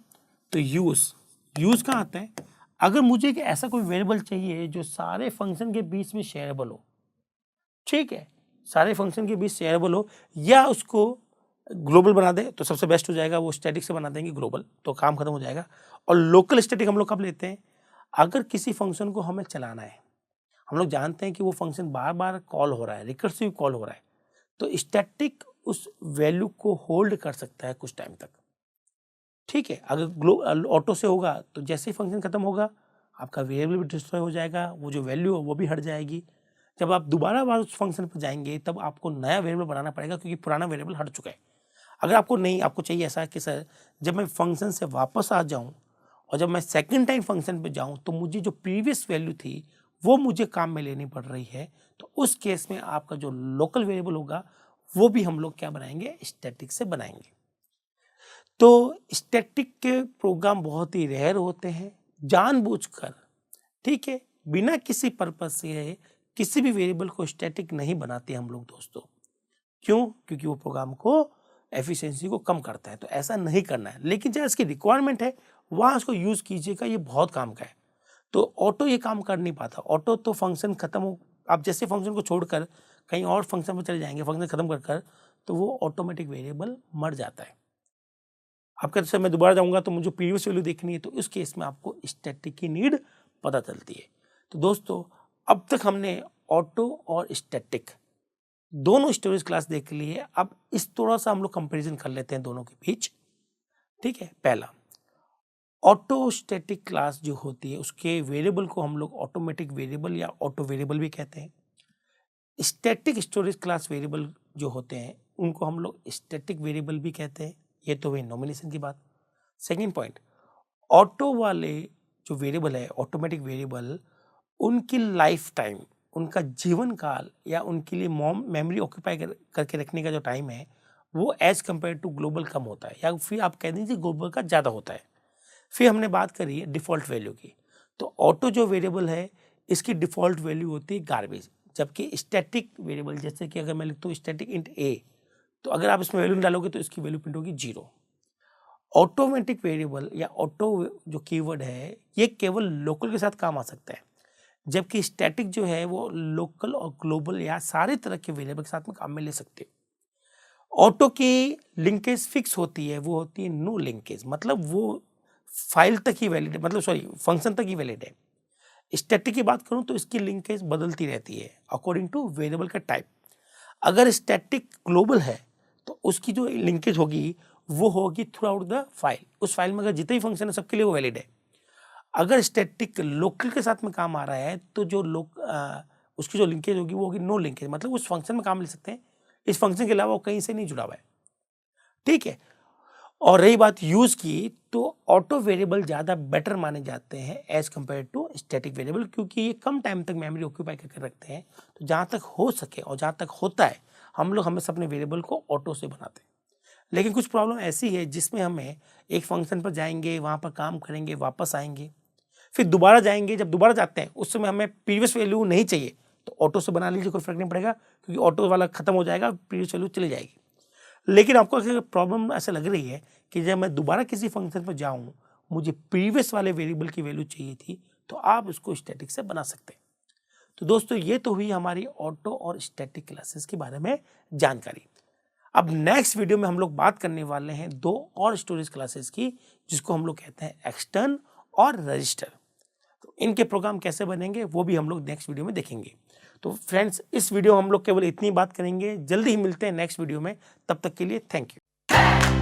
तो यूज कहाँ आता है, अगर मुझे एक ऐसा कोई वेरिएबल चाहिए जो सारे फंक्शन के बीच में शेयरेबल हो, ठीक है, सारे फंक्शन के बीच शेयरेबल हो, या उसको ग्लोबल बना दे तो सबसे बेस्ट हो जाएगा, वो स्टैटिक से बना देंगे ग्लोबल तो काम खत्म हो जाएगा। और लोकल स्टैटिक हम लोग कब लेते हैं, अगर किसी फंक्शन को हमें चलाना है, हम लोग जानते हैं कि वो फंक्शन बार बार कॉल हो रहा है, रिकर्सिव कॉल हो रहा है, तो स्टैटिक उस वैल्यू को होल्ड कर सकता है कुछ टाइम तक, ठीक है। अगर ऑटो से होगा तो जैसे ही फंक्शन खत्म होगा आपका वेरिएबल भी डिस्ट्रॉय हो जाएगा, वो जो वैल्यू है वो भी हट जाएगी। जब आप दोबारा बार उस फंक्शन पर जाएंगे तब आपको नया वेरिएबल बनाना पड़ेगा क्योंकि पुराना वेरिएबल हट चुका है। अगर आपको चाहिए ऐसा कि सर जब मैं फंक्शन से वापस आ जाऊं और जब मैं सेकंड टाइम फंक्शन पे जाऊं तो मुझे जो प्रीवियस वैल्यू थी वो मुझे काम में लेनी पड़ रही है, तो उस केस में आपका जो लोकल वेरिएबल होगा वो भी हम लोग क्या बनाएंगे, स्टैटिक से बनाएंगे। तो स्टैटिक के प्रोग्राम बहुत ही रेयर होते हैं, जानबूझकर, ठीक है, बिना किसी पर्पस से किसी भी वेरिएबल को स्टैटिक नहीं बनाते हम लोग दोस्तों। क्यों? क्योंकि वो प्रोग्राम को एफिशिएंसी को कम करता है, तो ऐसा नहीं करना है। लेकिन जहाँ इसकी रिक्वायरमेंट है वहाँ इसको यूज़ कीजिएगा, ये बहुत काम का है। तो ऑटो ये काम कर नहीं पाता, ऑटो तो फंक्शन खत्म हो, आप जैसे फंक्शन को छोड़कर कहीं और फंक्शन पर चले जाएंगे फंक्शन खत्म कर तो वो ऑटोमेटिक वेरिएबल मर जाता है। आप कहते हैं मैं दोबारा जाऊंगा तो मुझे प्रीवियस वैल्यू देखनी है, तो इस केस में आपको स्टैटिक की नीड पता चलती है। तो दोस्तों अब तक हमने ऑटो और स्टैटिक दोनों स्टोरेज क्लास देख ली है। अब इस थोड़ा सा हम लोग कंपैरिजन कर लेते हैं दोनों के बीच, ठीक है। पहला, ऑटो स्टैटिक क्लास जो होती है उसके वेरिएबल को हम लोग ऑटोमेटिक वेरिएबल या ऑटो वेरिएबल भी कहते हैं। स्टैटिक स्टोरेज क्लास वेरिएबल जो होते हैं उनको हम लोग स्टैटिक वेरिएबल भी कहते हैं। ये तो हुई नॉमिनेशन की बात। सेकेंड पॉइंट, ऑटो वाले जो वेरिएबल है ऑटोमेटिक वेरिएबल, उनकी लाइफ टाइम, उनका जीवन काल या उनके लिए मेमोरी ऑक्यूपाई करके रखने का जो टाइम है वो एज कम्पेयर टू ग्लोबल कम होता है, या फिर आप कह दीजिए ग्लोबल का ज़्यादा होता है। फिर हमने बात करी है डिफ़ॉल्ट वैल्यू की। तो ऑटो जो वेरिएबल है इसकी डिफ़ॉल्ट वैल्यू होती है गार्बेज, जबकि स्टैटिक वेरिएबल जैसे कि अगर मैं लिखता हूँ स्टैटिक इंट ए, तो अगर आप इसमें वैल्यू डालोगे तो इसकी वैल्यू प्रिंट होगी 0। ऑटोमेटिक वेरिएबल या ऑटो जो कीवर्ड है ये केवल लोकल के साथ काम आ सकता है, जबकि स्टैटिक जो है वो लोकल और ग्लोबल या सारे तरह के वेरिएबल के साथ में काम में ले सकते हो। ऑटो की लिंकेज फिक्स होती है, वो होती है नो लिंकेज, मतलब वो फाइल तक ही वैलिड है, मतलब सॉरी फंक्शन तक ही वैलिड है। स्टैटिक की बात करूं तो इसकी लिंकेज बदलती रहती है अकॉर्डिंग टू वेरिएबल का टाइप। अगर स्टैटिक ग्लोबल है तो उसकी जो लिंकेज होगी वो होगी थ्रू आउट द फाइल, उस फाइल में अगर जितने भी फंक्शन है सबके लिए वो वैलिड है। अगर स्टैटिक लोकल के साथ में काम आ रहा है तो जो उसकी जो लिंकेज होगी वो होगी नो लिंकेज, मतलब उस फंक्शन में काम ले सकते हैं, इस फंक्शन के अलावा वो कहीं से नहीं जुड़ा हुआ है, ठीक है। और रही बात यूज की, तो ऑटो वेरिएबल ज़्यादा बेटर माने जाते हैं as compare to static variable, क्योंकि ये कम टाइम तक मेमोरी ऑक्यूपाई करके रखते हैं। तो जहाँ तक हो सके और जहाँ तक होता है हम लोग हमेशा अपने वेरिएबल को ऑटो से बनाते हैं। लेकिन कुछ प्रॉब्लम ऐसी है जिसमें हमें एक फंक्शन पर जाएंगे, वहाँ पर काम करेंगे, वापस आएंगे, फिर दोबारा जाएंगे, जब दोबारा जाते हैं उस समय हमें प्रीवियस वैल्यू नहीं चाहिए तो ऑटो से बना लीजिए, कोई फर्क नहीं पड़ेगा, क्योंकि ऑटो वाला खत्म हो जाएगा, प्रीवियस वैल्यू चली जाएगी। लेकिन आपको अगर प्रॉब्लम ऐसा लग रही है कि जब मैं दोबारा किसी फंक्शन पर जाऊं मुझे प्रीवियस वाले वेरिएबल की वैल्यू चाहिए थी, तो आप इसको स्टैटिक से बना सकते हैं। तो दोस्तों ये तो हुई हमारी ऑटो और स्टैटिक क्लासेस के बारे में जानकारी। अब नेक्स्ट वीडियो में हम लोग बात करने वाले हैं दो और स्टोरेज क्लासेस की, जिसको हम लोग कहते हैं एक्सटर्न और रजिस्टर। तो इनके प्रोग्राम कैसे बनेंगे वो भी हम लोग नेक्स्ट वीडियो में देखेंगे। तो फ्रेंड्स इस वीडियो हम लोग केवल इतनी बात करेंगे, जल्दी ही मिलते हैं नेक्स्ट वीडियो में, तब तक के लिए थैंक यू।